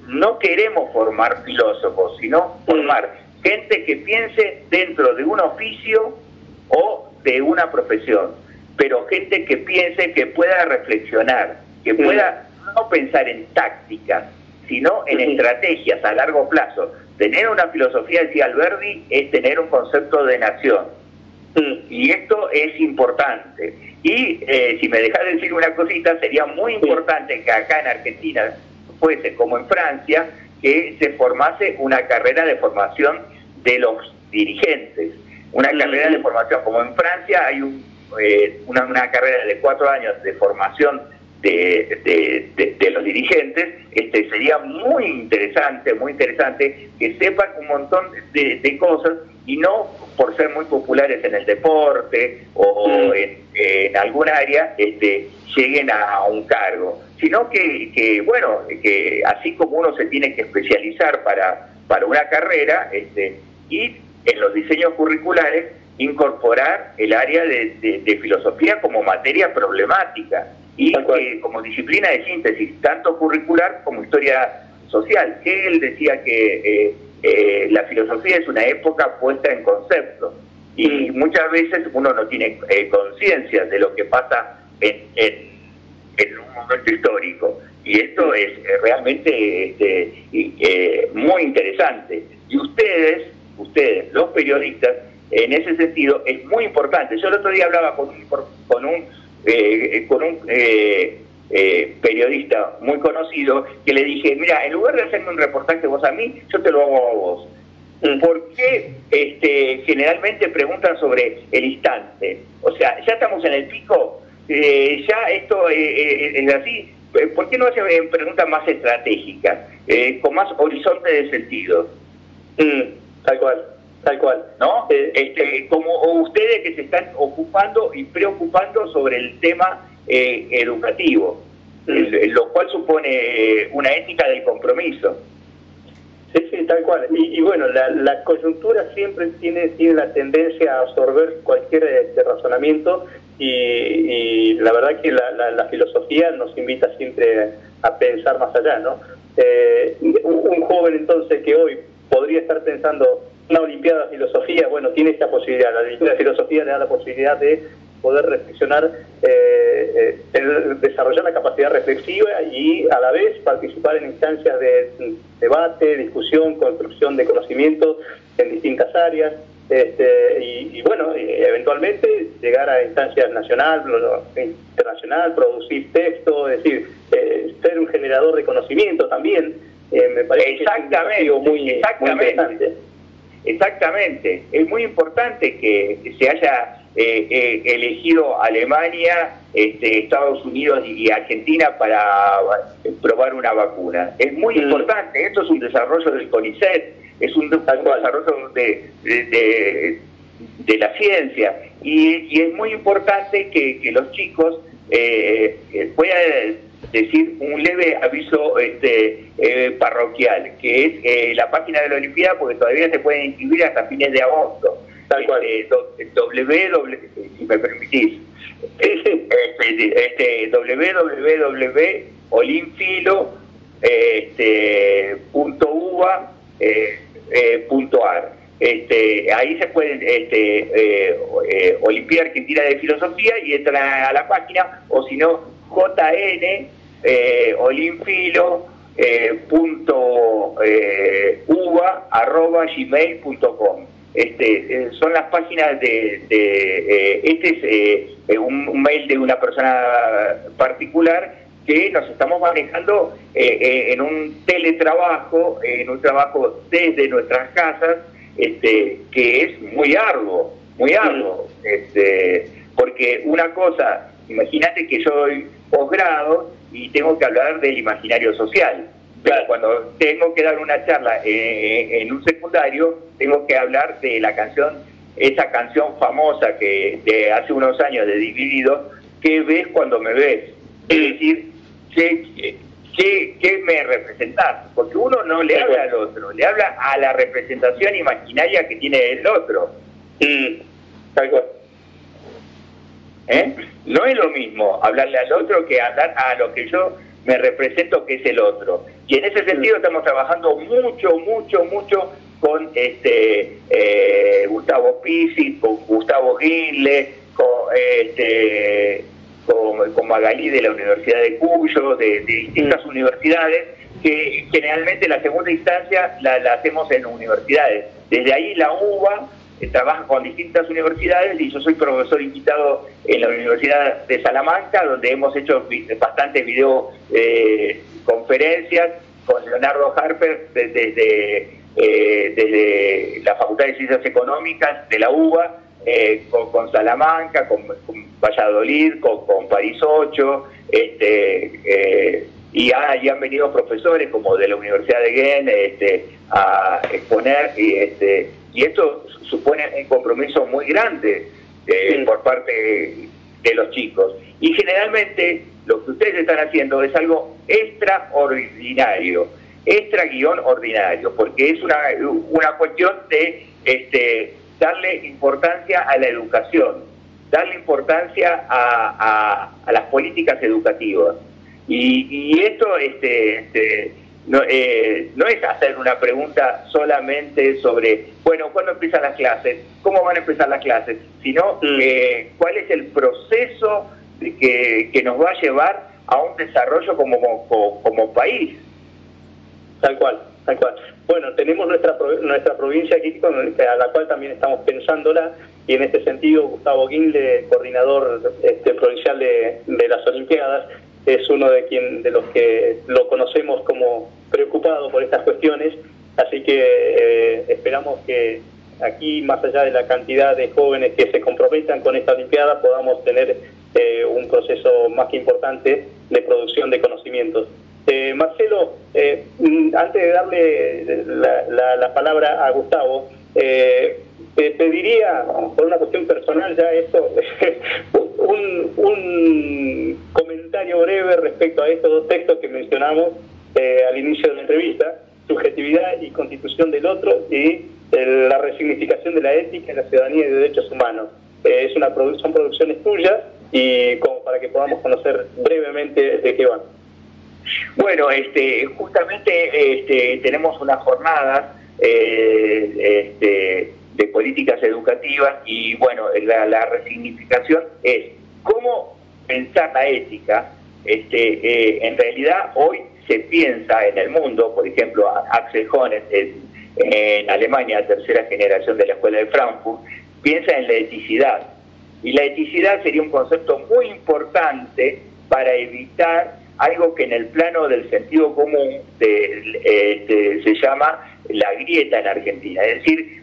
no queremos formar filósofos, sino formar gente que piense dentro de un oficio o de una profesión, pero gente que piense, que pueda reflexionar, que pueda no pensar en tácticas, sino en estrategias a largo plazo. Tener una filosofía, decía Alberdi, es tener un concepto de nación. Y esto es importante. Y si me dejas decir una cosita, sería muy importante que acá en Argentina fuese como en Francia, que se formase una carrera de formación de los dirigentes. Una carrera de formación, como en Francia hay una carrera de 4 años de formación de los dirigentes. Sería muy interesante que sepan un montón de cosas, y no por ser muy populares en el deporte o en algún área lleguen a un cargo, sino que así como uno se tiene que especializar para una carrera, y en los diseños curriculares incorporar el área de filosofía como materia problemática y como disciplina de síntesis, tanto curricular como historia social. Que él decía que la filosofía es una época puesta en concepto, y muchas veces uno no tiene conciencia de lo que pasa en un momento histórico, y esto es realmente muy interesante. Y ustedes, los periodistas, en ese sentido es muy importante. Yo el otro día hablaba con un periodista muy conocido, que le dije: mira, en lugar de hacerme un reportaje vos a mí, yo te lo hago a vos. ¿Por qué generalmente preguntan sobre el instante? O sea, ya estamos en el pico, ya esto es así. ¿Por qué no hacen preguntas más estratégicas, con más horizonte de sentido? Tal cual. ¿No? Como ustedes que se están ocupando y preocupando sobre el tema educativo, lo cual supone una ética del compromiso. Sí, tal cual. Y bueno, la coyuntura siempre tiene la tendencia a absorber cualquier razonamiento, y la verdad que la filosofía nos invita siempre a pensar más allá, ¿no? Un joven entonces que hoy podría estar pensando una Olimpiada de Filosofía, bueno, tiene esta posibilidad. La Olimpiada de Filosofía le da la posibilidad de poder reflexionar, desarrollar la capacidad reflexiva y a la vez participar en instancias de debate, discusión, construcción de conocimiento en distintas áreas, y bueno, eventualmente llegar a instancias nacional, internacional, producir texto, es decir, ser un generador de conocimiento también. Me parece que es un muy interesante. Exactamente, es muy importante que se haya elegido Alemania, Estados Unidos y Argentina para probar una vacuna. Es muy importante. Esto es un desarrollo del CONICET, es un desarrollo de la ciencia, y es muy importante que los chicos puedan decir un leve aviso parroquial, que es la página de la Olimpiada, porque todavía se pueden inscribir hasta fines de agosto. Tal cual. Si me permitís, www.olimfilo.uva.ar. Ahí se pueden Olimpiada Argentina de Filosofía, y entran a la página, o si no, JN olimfilo.uva@gmail.com. Son las páginas este es un mail de una persona particular, que nos estamos manejando en un teletrabajo, en un trabajo desde nuestras casas, que es muy arduo, porque una cosa, imagínate que yo doy posgrado y tengo que hablar del imaginario social. Pero cuando tengo que dar una charla en un secundario, tengo que hablar de la canción, esa canción famosa que de hace unos años de Dividido, ¿qué ves cuando me ves? Es decir, ¿qué me representás? Porque uno no le habla al otro, le habla a la representación imaginaria que tiene el otro. Tal cual. No es lo mismo hablarle al otro que hablar a lo que yo me represento, que es el otro. Y en ese sentido estamos trabajando mucho con Gustavo Pisi, con Gustavo Guinle, con Magalí de la Universidad de Cuyo, de distintas universidades, que generalmente la segunda instancia la hacemos en universidades. Desde ahí la UBA trabaja con distintas universidades y yo soy profesor invitado en la Universidad de Salamanca, donde hemos hecho bastantes videoconferencias con Leonardo Harper desde la Facultad de Ciencias Económicas de la UBA, con Salamanca, con Valladolid, con París 8, y han venido profesores como de la Universidad de Ghent a exponer, y esto supone un compromiso muy grande por parte de los chicos. Y generalmente lo que ustedes están haciendo es algo extraordinario, extra-ordinario, porque es una cuestión de darle importancia a la educación, darle importancia a las políticas educativas. Y esto no es hacer una pregunta solamente sobre, bueno, ¿cuándo empiezan las clases? ¿Cómo van a empezar las clases? Sino cuál es el proceso que nos va a llevar a un desarrollo como país. Tal cual. Bueno, tenemos nuestra provincia aquí, a la cual también estamos pensándola, y en este sentido Gustavo Guinle, coordinador provincial de las Olimpiadas, es uno de los que lo conocemos como preocupado por estas cuestiones, así que esperamos que aquí, más allá de la cantidad de jóvenes que se comprometan con esta Olimpiada, podamos tener un proceso más que importante de producción de conocimientos. Marcelo, antes de darle la palabra a Gustavo, te pediría, por una cuestión personal ya esto, un comentario breve respecto a estos dos textos que mencionamos al inicio de la entrevista: subjetividad y constitución del otro, y la resignificación de la ética y la ciudadanía y de derechos humanos. Son producciones tuyas, y como para que podamos conocer brevemente de qué van. Bueno, justamente tenemos unas jornadas de políticas educativas, y bueno, la resignificación es cómo pensar la ética. En realidad hoy se piensa en el mundo, por ejemplo, Axel Honneth en Alemania, tercera generación de la Escuela de Frankfurt, piensa en la eticidad, y la eticidad sería un concepto muy importante para evitar algo que en el plano del sentido común se llama la grieta en Argentina, es decir,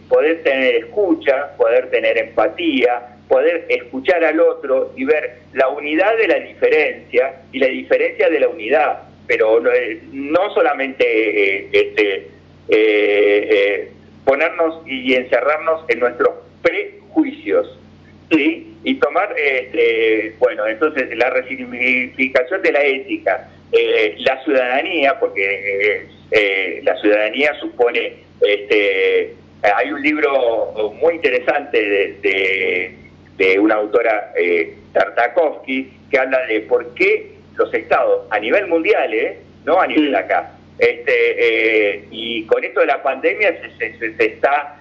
poder tener escucha, poder tener empatía, poder escuchar al otro y ver la unidad de la diferencia y la diferencia de la unidad, pero no solamente ponernos y encerrarnos en nuestros prejuicios, ¿sí? Y tomar, bueno, entonces la resignificación de la ética, la ciudadanía, porque la ciudadanía supone, hay un libro muy interesante de una autora, Tartakovsky, que habla de por qué los estados a nivel mundial, no a nivel acá, y con esto de la pandemia se está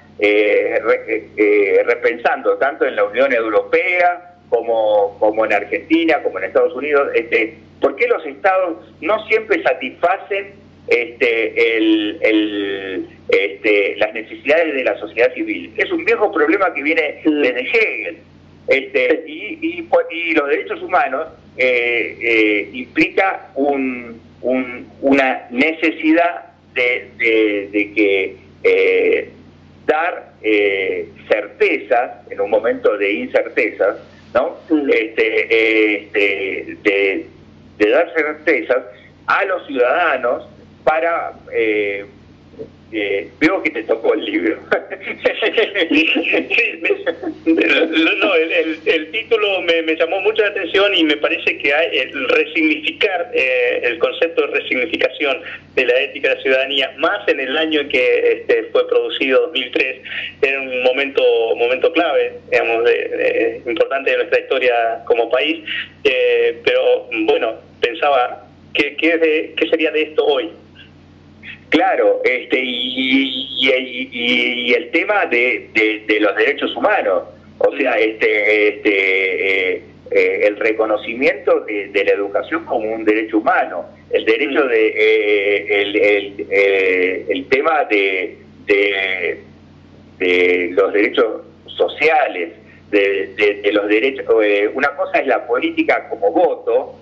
repensando tanto en la Unión Europea como en Argentina, como en Estados Unidos, ¿por qué los estados no siempre satisfacen las necesidades de la sociedad civil? Es un viejo problema que viene desde Hegel, Y los derechos humanos implica una necesidad de que dar certezas en un momento de incertezas, ¿no? De dar certezas a los ciudadanos para veo que te tocó el libro. El título me llamó mucho la atención y me parece que hay el resignificar, el concepto de resignificación de la ética de la ciudadanía, más en el año en que fue producido, 2003, era un momento clave, digamos, importante de nuestra historia como país, pero bueno, pensaba, ¿qué sería de esto hoy? Claro, y el tema de los derechos humanos, o sea, el reconocimiento de la educación como un derecho humano, el derecho el tema de los derechos sociales, de los derechos. Una cosa es la política como voto,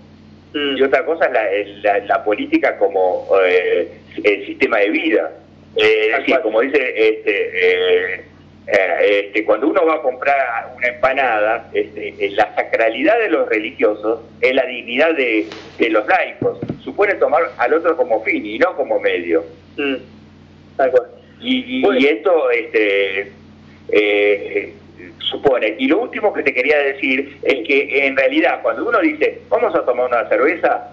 y otra cosa es la política como el sistema de vida. Es decir, como dice, cuando uno va a comprar una empanada, la sacralidad de los religiosos es la dignidad de los laicos. Supone tomar al otro como fin y no como medio. Tal cual. Y esto supone. Y lo último que te quería decir es que en realidad cuando uno dice vamos a tomar una cerveza,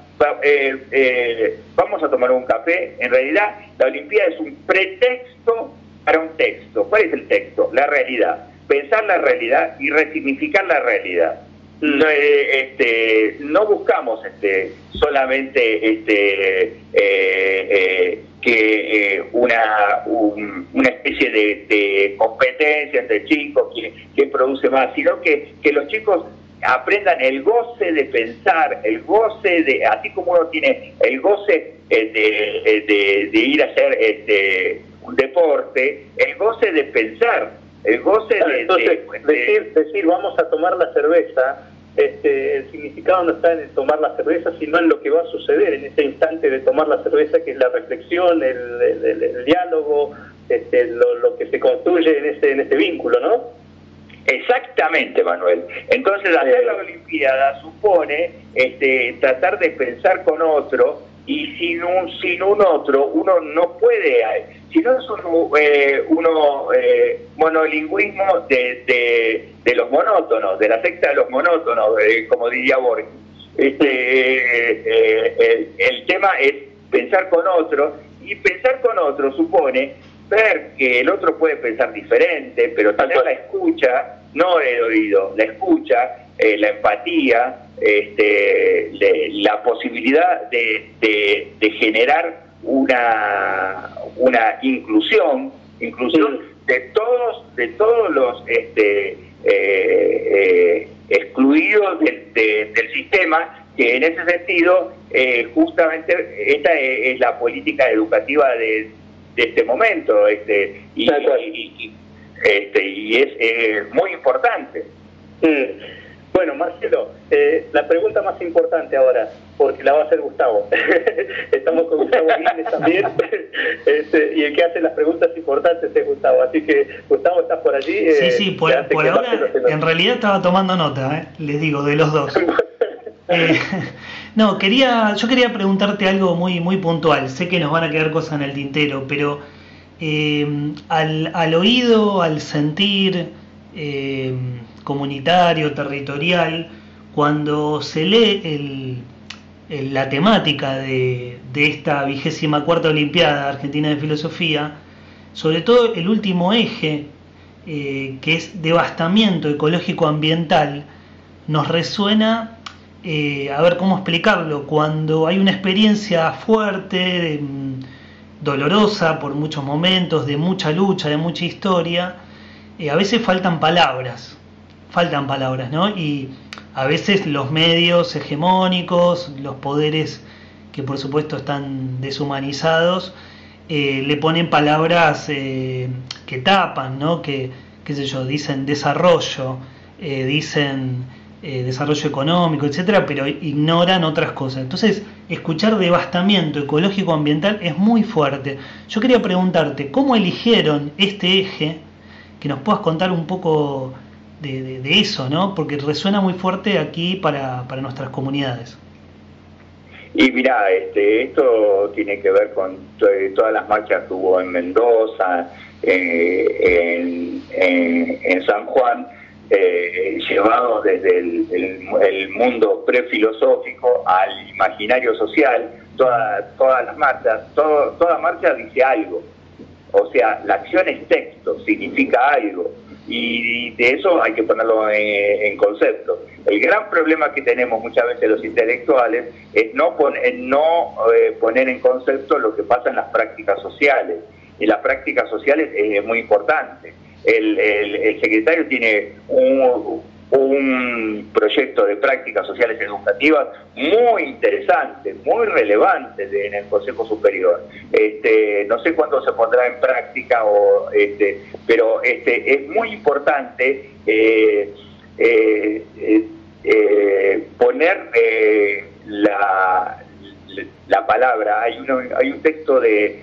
vamos a tomar un café, en realidad la Olimpiada es un pretexto para un texto. ¿Cuál es el texto? La realidad. Pensar la realidad y resignificar la realidad. No buscamos solamente que una especie de competencia entre chicos, quién produce más, sino que los chicos aprendan el goce de pensar, el goce de, así como uno tiene el goce de ir a hacer un deporte, el goce de pensar, el goce entonces, decir vamos a tomar la cerveza, el significado no está en el tomar la cerveza, sino en lo que va a suceder en ese instante de tomar la cerveza, que es la reflexión, el diálogo, lo que se construye en ese vínculo, ¿no? Exactamente, Manuel. Entonces, hacer la Olimpiada supone tratar de pensar con otro, y sin un otro uno no puede, si no es monolingüismo de los monótonos, de la secta de los monótonos, como diría Borges. El tema es pensar con otro, y pensar con otro supone ver que el otro puede pensar diferente, pero tener la escucha, no el oído, la escucha, la empatía, la posibilidad de generar una inclusión de todos los excluidos del sistema, que en ese sentido justamente esta es la política educativa de este momento, y es muy importante. Bueno, Marcelo, la pregunta más importante ahora, porque la va a hacer Gustavo. Estamos con Gustavo Guínez también, y el que hace las preguntas importantes es Gustavo. Así que, Gustavo, ¿estás por allí? Sí, por ahora, en realidad estaba tomando nota, les digo, de los dos. No, yo quería preguntarte algo muy, muy puntual. Sé que nos van a quedar cosas en el tintero, pero al oído, al sentir comunitario, territorial, cuando se lee la temática de esta 24ª Olimpiada Argentina de Filosofía, sobre todo el último eje, que es devastamiento ecológico-ambiental, nos resuena. A ver cómo explicarlo, cuando hay una experiencia fuerte, dolorosa por muchos momentos, de mucha lucha, de mucha historia, a veces faltan palabras, ¿no? Y a veces los medios hegemónicos, los poderes que por supuesto están deshumanizados, le ponen palabras que tapan, ¿no? Que, qué sé yo, dicen desarrollo, dicen desarrollo económico, etcétera, pero ignoran otras cosas. Entonces, escuchar devastamiento ecológico ambiental es muy fuerte. Yo quería preguntarte, ¿cómo eligieron este eje? Que nos puedas contar un poco de eso, ¿no? Porque resuena muy fuerte aquí para nuestras comunidades. Y mira, esto tiene que ver con todas las marchas que hubo en Mendoza, en San Juan, llevados desde el mundo prefilosófico al imaginario social. Todas las marchas, toda marcha dice algo. O sea, la acción es texto, significa algo. Y de eso hay que ponerlo en concepto. El gran problema que tenemos muchas veces los intelectuales es no poner en concepto lo que pasa en las prácticas sociales. Y las prácticas sociales es muy importante. El secretario tiene un proyecto de prácticas sociales educativas muy interesante, muy relevante en el Consejo Superior. No sé cuándo se pondrá en práctica, pero es muy importante poner la palabra. Hay un texto de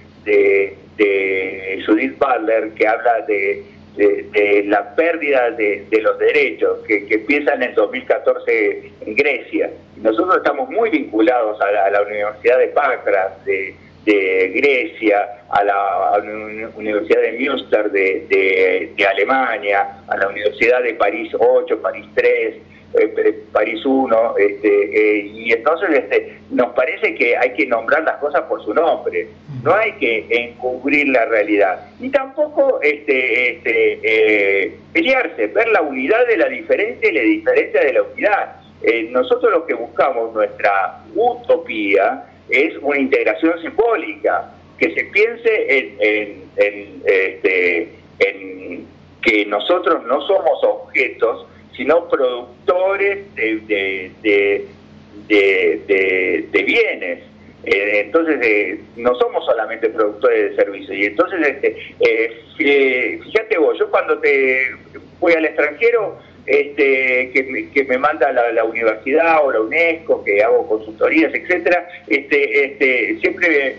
Judith Butler que habla de la pérdida de los derechos que empiezan en 2014 en Grecia. Nosotros estamos muy vinculados a la Universidad de Patras de Grecia, a la Universidad de Münster de Alemania, a la Universidad de París 8, París 3, París 1, y entonces nos parece que hay que nombrar las cosas por su nombre, no hay que encubrir la realidad, ni tampoco pelearse, ver la unidad de la diferencia y la diferencia de la unidad. Nosotros lo que buscamos, nuestra utopía, es una integración simbólica, que se piense en que nosotros no somos objetos, sino productores de bienes. Entonces, no somos solamente productores de servicios. Y entonces, fíjate vos, yo cuando voy al extranjero, que me manda la universidad o la UNESCO, que hago consultorías, etcétera, siempre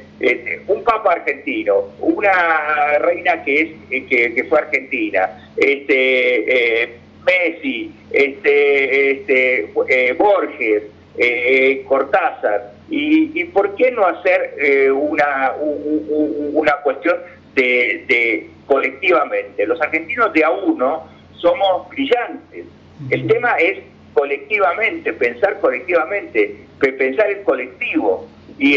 un papa argentino, una reina que fue argentina, Messi, Borges, Cortázar, y por qué no hacer una cuestión de colectivamente. Los argentinos de a uno somos brillantes. El tema es colectivamente, pensar colectivamente, pensar en colectivo. Y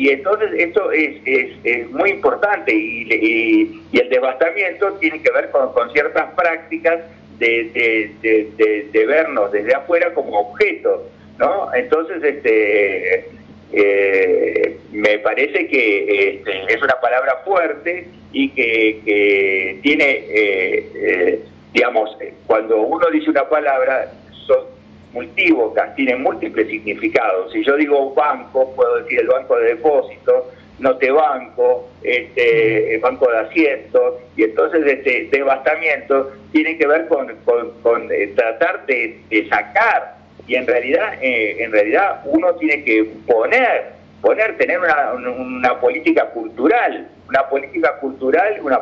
entonces esto es muy importante, y el devastamiento tiene que ver con ciertas prácticas de vernos desde afuera como objetos, ¿no? Entonces me parece que es una palabra fuerte y que tiene digamos, cuando uno dice una palabra, son multívocas, tienen múltiples significados. Si yo digo banco, puedo decir el banco de depósitos, no te banco, el banco de asientos, y entonces devastamiento tiene que ver con tratar de sacar, y en realidad uno tiene que tener una política cultural, una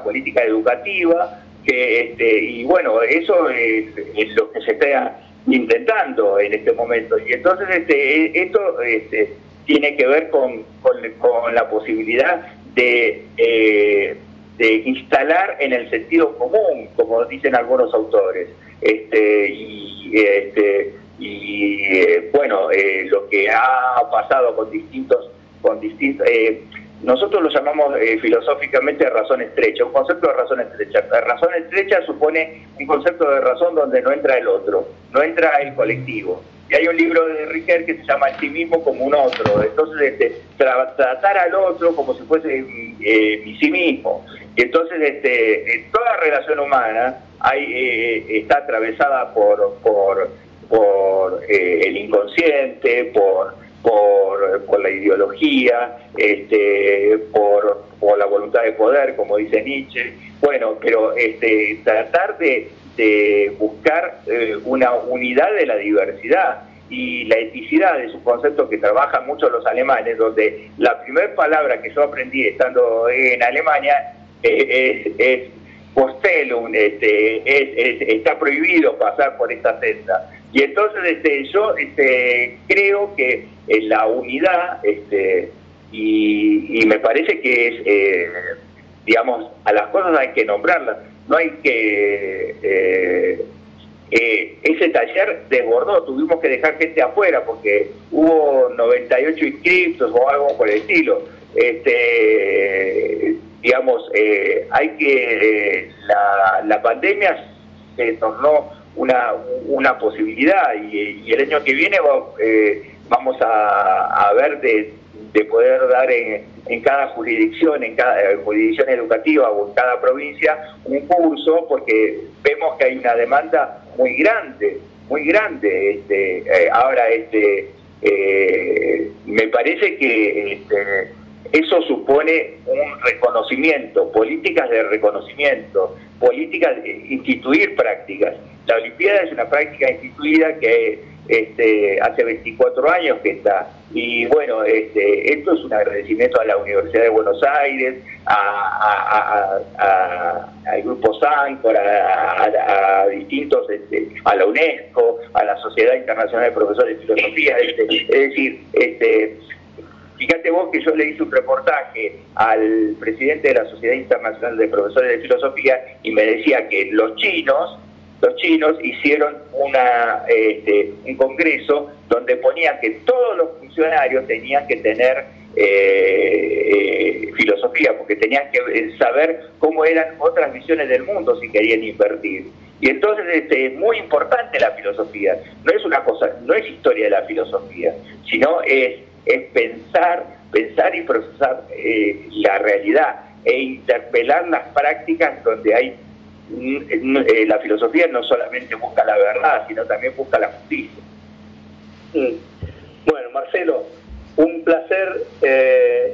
política educativa, y bueno, eso es lo que se está intentando en este momento. Y entonces esto tiene que ver con la posibilidad de instalar en el sentido común, como dicen algunos autores, bueno, lo que ha pasado con distintos nosotros lo llamamos filosóficamente razón estrecha, un concepto de razón estrecha. La razón estrecha supone un concepto de razón donde no entra el otro, no entra el colectivo. Y hay un libro de Riquet que se llama El sí mismo como un otro. Entonces, tratar al otro como si fuese mi sí mismo. Y entonces, toda relación humana está atravesada por el inconsciente, por la ideología, por la voluntad de poder, como dice Nietzsche. Bueno, pero tratar de buscar una unidad de la diversidad. Y la eticidad es un concepto que trabajan mucho los alemanes, donde la primera palabra que yo aprendí estando en Alemania es Postelum, está prohibido pasar por esta senda. Y entonces yo creo que la unidad, y me parece que es, digamos, a las cosas hay que nombrarlas, no hay que... ese taller desbordó, tuvimos que dejar gente afuera porque hubo 98 inscriptos o algo por el estilo. Digamos, hay que la pandemia se tornó una posibilidad y el año que viene vamos a ver de poder dar en cada jurisdicción, en cada jurisdicción educativa o en cada provincia un curso, porque vemos que hay una demanda muy grande. Ahora me parece que eso supone un reconocimiento, políticas de reconocimiento, políticas de instituir prácticas. La Olimpiada es una práctica instituida que hace 24 años que está. Y bueno, esto es un agradecimiento a la Universidad de Buenos Aires, al Grupo Sancor, a distintos, a la UNESCO, a la Sociedad Internacional de Profesores de Filosofía. Es decir, fíjate vos que yo le hice un reportaje al presidente de la Sociedad Internacional de Profesores de Filosofía y me decía que los chinos hicieron un congreso donde ponían que todos los funcionarios tenían que tener filosofía, porque tenían que saber cómo eran otras visiones del mundo si querían invertir. Y entonces es muy importante la filosofía. No es historia de la filosofía, sino es pensar y procesar la realidad e interpelar las prácticas donde hay. La filosofía no solamente busca la verdad, sino también busca la justicia. Bueno, Marcelo, un placer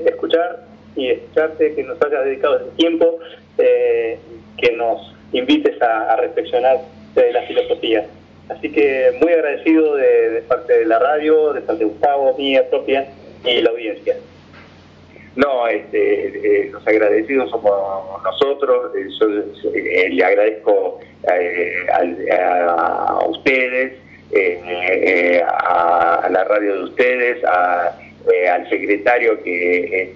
escucharte, que nos hayas dedicado ese tiempo, que nos invites a reflexionar de la filosofía. Así que muy agradecido de parte de la radio, de parte de Gustavo, mía propia y la audiencia. No, los agradecidos somos nosotros. Yo le agradezco a ustedes, a la radio de ustedes, al secretario que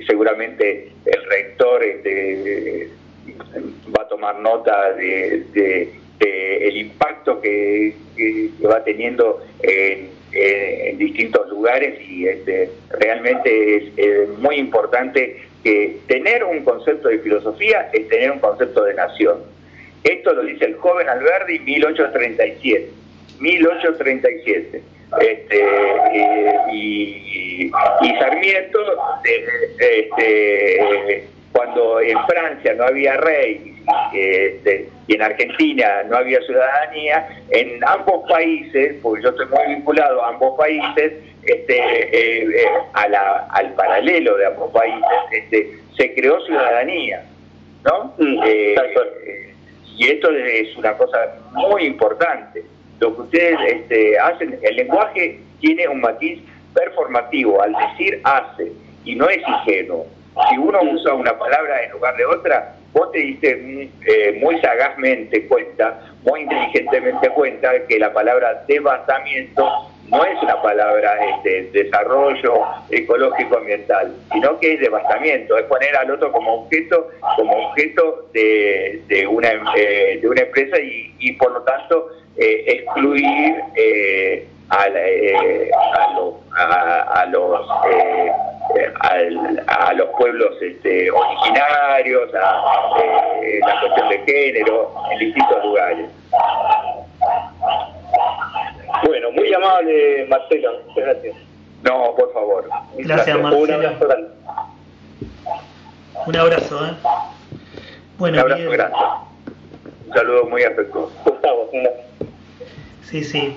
seguramente el rector va a tomar nota de el impacto que va teniendo en distintos lugares, y realmente es muy importante que tener un concepto de filosofía es tener un concepto de nación. Esto lo dice el joven Alberdi 1837. Y Sarmiento, cuando en Francia no había rey y en Argentina no había ciudadanía, en ambos países, porque yo estoy muy vinculado a ambos países, al paralelo de ambos países, se creó ciudadanía, ¿no? Y esto es una cosa muy importante. Lo que ustedes hacen, el lenguaje tiene un matiz performativo, al decir hace, y no es ingenuo. Si uno usa una palabra en lugar de otra, vos te diste muy sagazmente cuenta, muy inteligentemente cuenta, que la palabra devastamiento no es una palabra desarrollo ecológico ambiental, sino que es devastamiento, es poner al otro como objeto de una empresa y por lo tanto excluir a los pueblos originarios, la cuestión de género en distintos lugares. Bueno, muy amable, Marcelo, muchas gracias. No, por favor. Gracias, Marcelo. Un abrazo grande. Un abrazo, Bueno, un abrazo grande. Un saludo muy afectuoso. Gustavo, un abrazo. Sí.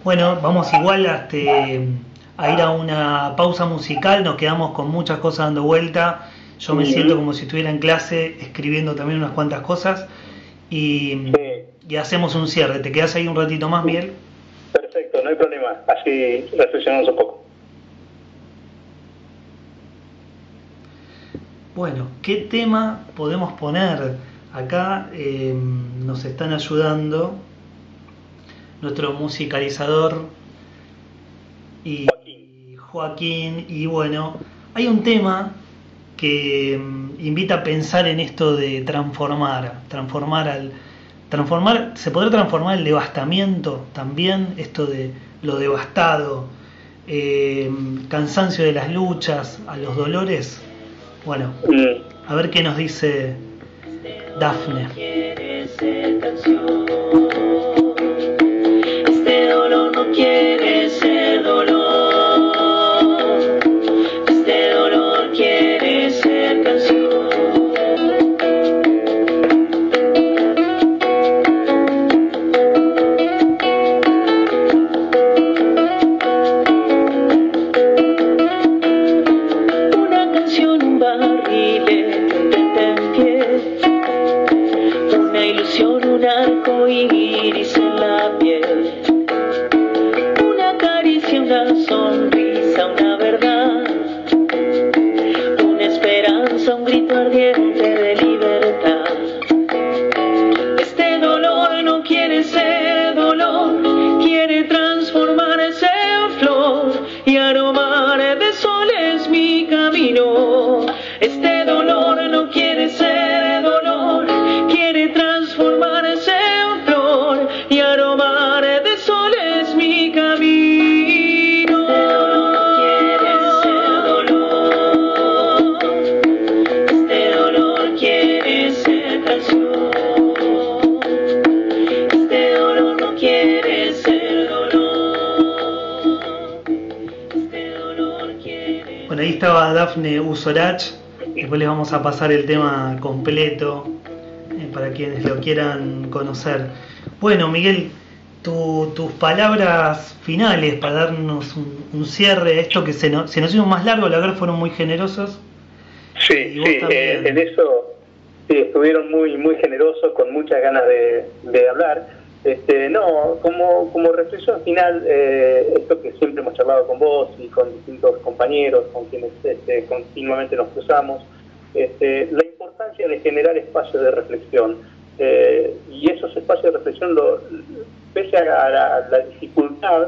Bueno, vamos igual a ir a una pausa musical, nos quedamos con muchas cosas dando vuelta. Yo me siento como si estuviera en clase escribiendo también unas cuantas cosas y y hacemos un cierre. ¿Te quedas ahí un ratito más, Miguel? Perfecto, no hay problema. Así reflexionamos un poco. Bueno, ¿qué tema podemos poner? Acá nos están ayudando nuestro musicalizador y Joaquín, y bueno, hay un tema que invita a pensar en esto de ¿se podrá transformar el devastamiento también? Esto de lo devastado, cansancio de las luchas, a los dolores. Bueno, a ver qué nos dice Dafne. Este dolor no quiere ser dolor. Este dolor quiere ser canción. Una canción, un barril en pie. Una ilusión, un arco iris en la piel. Una caricia, una sonrisa, una verdad. Una esperanza, un grito ardiente de libertad. Este dolor no quiere ser dolor, quiere transformarse en flor y aromar de sol es mi camino. Este dolor no quiere ser dolor, quiere transformarse en flor y aromar de sol es mi camino. Este dolor quiere ser canción. Este dolor no quiere ser dolor. Este dolor quiere. Bueno, ahí estaba Dafne Usorach. Después les vamos a pasar el tema completo para quienes lo quieran conocer. Bueno, Miguel, tus palabras finales para darnos un cierre a esto que se nos hizo más largo, la verdad fueron muy generosos. Sí, en eso sí, estuvieron muy generosos, con muchas ganas de hablar. No, como reflexión final, esto que siempre hemos charlado con vos y con distintos compañeros con quienes continuamente nos cruzamos, la importancia de generar espacios de reflexión, y esos espacios de reflexión, pese a la dificultad,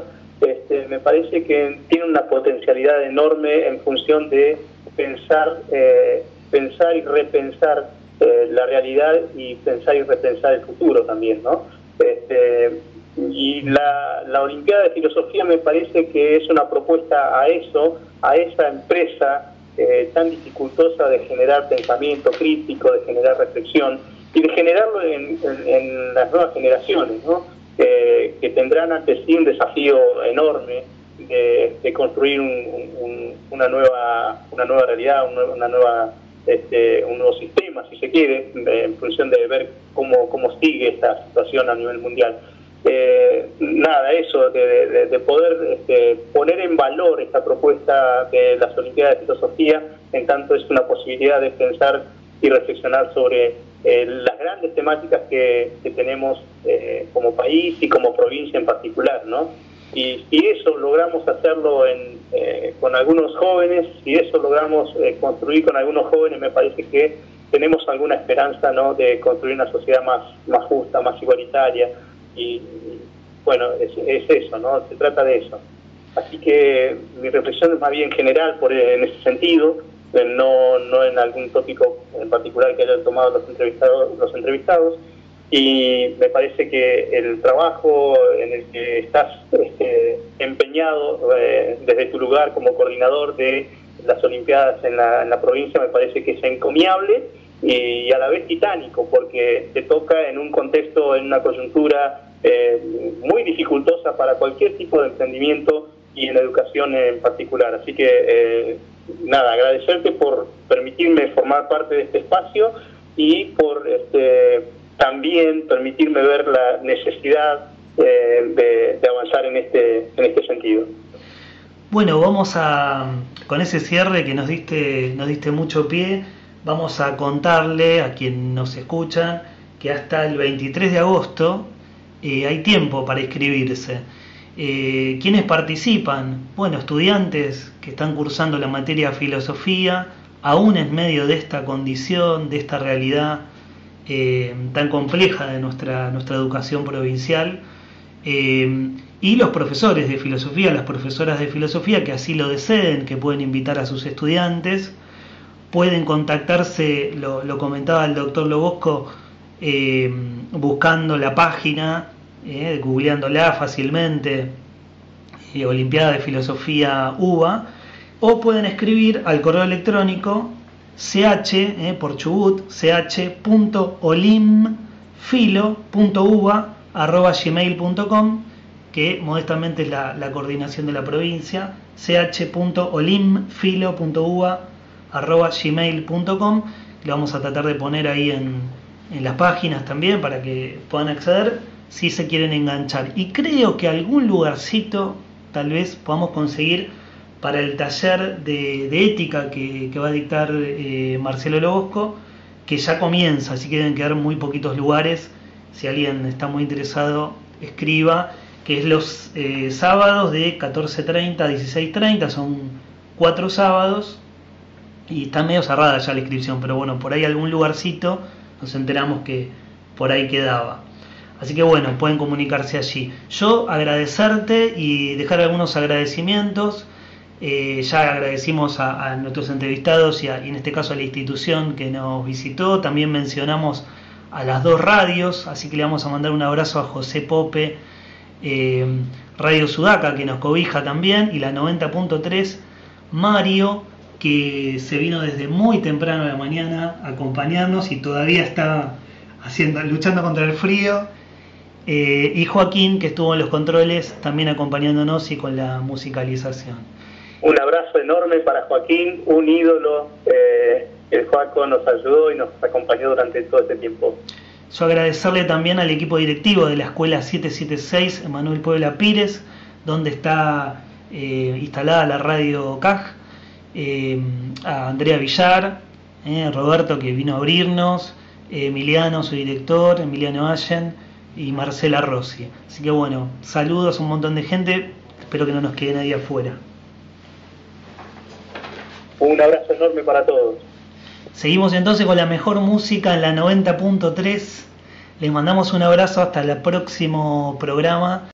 me parece que tienen una potencialidad enorme en función de pensar y repensar la realidad, y pensar y repensar el futuro también, ¿no? Y la Olimpiada de Filosofía me parece que es una propuesta a eso, a esa empresa tan dificultosa de generar pensamiento crítico, de generar reflexión y de generarlo en las nuevas generaciones, ¿no? Que tendrán ante sí un desafío enorme de construir una nueva realidad, un nuevo sistema, si se quiere, en función de ver cómo sigue esta situación a nivel mundial. Eso, de poder poner en valor esta propuesta de las Olimpiadas de Filosofía, en tanto es una posibilidad de pensar y reflexionar sobre las grandes temáticas que tenemos como país y como provincia en particular, ¿no? Y si eso logramos hacerlo con algunos jóvenes, si eso logramos construir con algunos jóvenes, me parece que tenemos alguna esperanza, ¿no?, de construir una sociedad más justa, más igualitaria, y bueno, es eso, ¿no? Se trata de eso. Así que mi reflexión es más bien general en ese sentido, no en algún tópico en particular que hayan tomado los entrevistados. Y me parece que el trabajo en el que estás empeñado desde tu lugar como coordinador de las Olimpiadas en la provincia, me parece que es encomiable y a la vez titánico, porque te toca en un contexto, en una coyuntura muy dificultosa para cualquier tipo de emprendimiento y en educación en particular. Así que agradecerte por permitirme formar parte de este espacio y por también permitirme ver la necesidad de avanzar en este sentido. Bueno, vamos con ese cierre que nos diste mucho pie, vamos a contarle a quien nos escucha que hasta el 23 de agosto hay tiempo para inscribirse. ¿Quiénes participan? Bueno, estudiantes que están cursando la materia filosofía, aún en medio de esta condición, de esta realidad tan compleja de nuestra educación provincial, y los profesores de filosofía, las profesoras de filosofía que así lo deseen, que pueden invitar a sus estudiantes, pueden contactarse, lo comentaba el doctor Lobosco, buscando la página, googleándola fácilmente, Olimpiada de Filosofía UBA, o pueden escribir al correo electrónico por Chubut, ch.olimfilo.uba@gmail.com, que modestamente es la coordinación de la provincia, ch.olimfilo.uba@gmail.com. Lo vamos a tratar de poner ahí en las páginas también para que puedan acceder si se quieren enganchar. Y creo que algún lugarcito tal vez podamos conseguir para el taller de ética que va a dictar Marcelo Lobosco, que ya comienza, así que deben quedar muy poquitos lugares. Si alguien está muy interesado, escriba, que es los sábados de 14:30 a 16:30, son 4 sábados, y está medio cerrada ya la inscripción, pero bueno, por ahí algún lugarcito nos enteramos que por ahí quedaba. Así que bueno, pueden comunicarse allí. Yo agradecerte y dejar algunos agradecimientos. Ya agradecimos a nuestros entrevistados y en este caso a la institución que nos visitó. También mencionamos a las 2 radios, así que le vamos a mandar un abrazo a José Pope, Radio Sudaca, que nos cobija también, y la 90.3 Mario, que se vino desde muy temprano de la mañana a acompañarnos y todavía está luchando contra el frío, y Joaquín, que estuvo en los controles también acompañándonos y con la musicalización. Un abrazo enorme para Joaquín, un ídolo. El Joaco nos ayudó y nos acompañó durante todo este tiempo. Yo agradecerle también al equipo directivo de la Escuela 776 Emanuel Puebla Pires, donde está instalada la radio CAJ, a Andrea Villar, Roberto, que vino a abrirnos, Emiliano, su director, Emiliano Allen, y Marcela Rossi. Así que bueno, saludos a un montón de gente, espero que no nos quede nadie afuera. Un abrazo enorme para todos. Seguimos entonces con la mejor música en la 90.3. Les mandamos un abrazo hasta el próximo programa.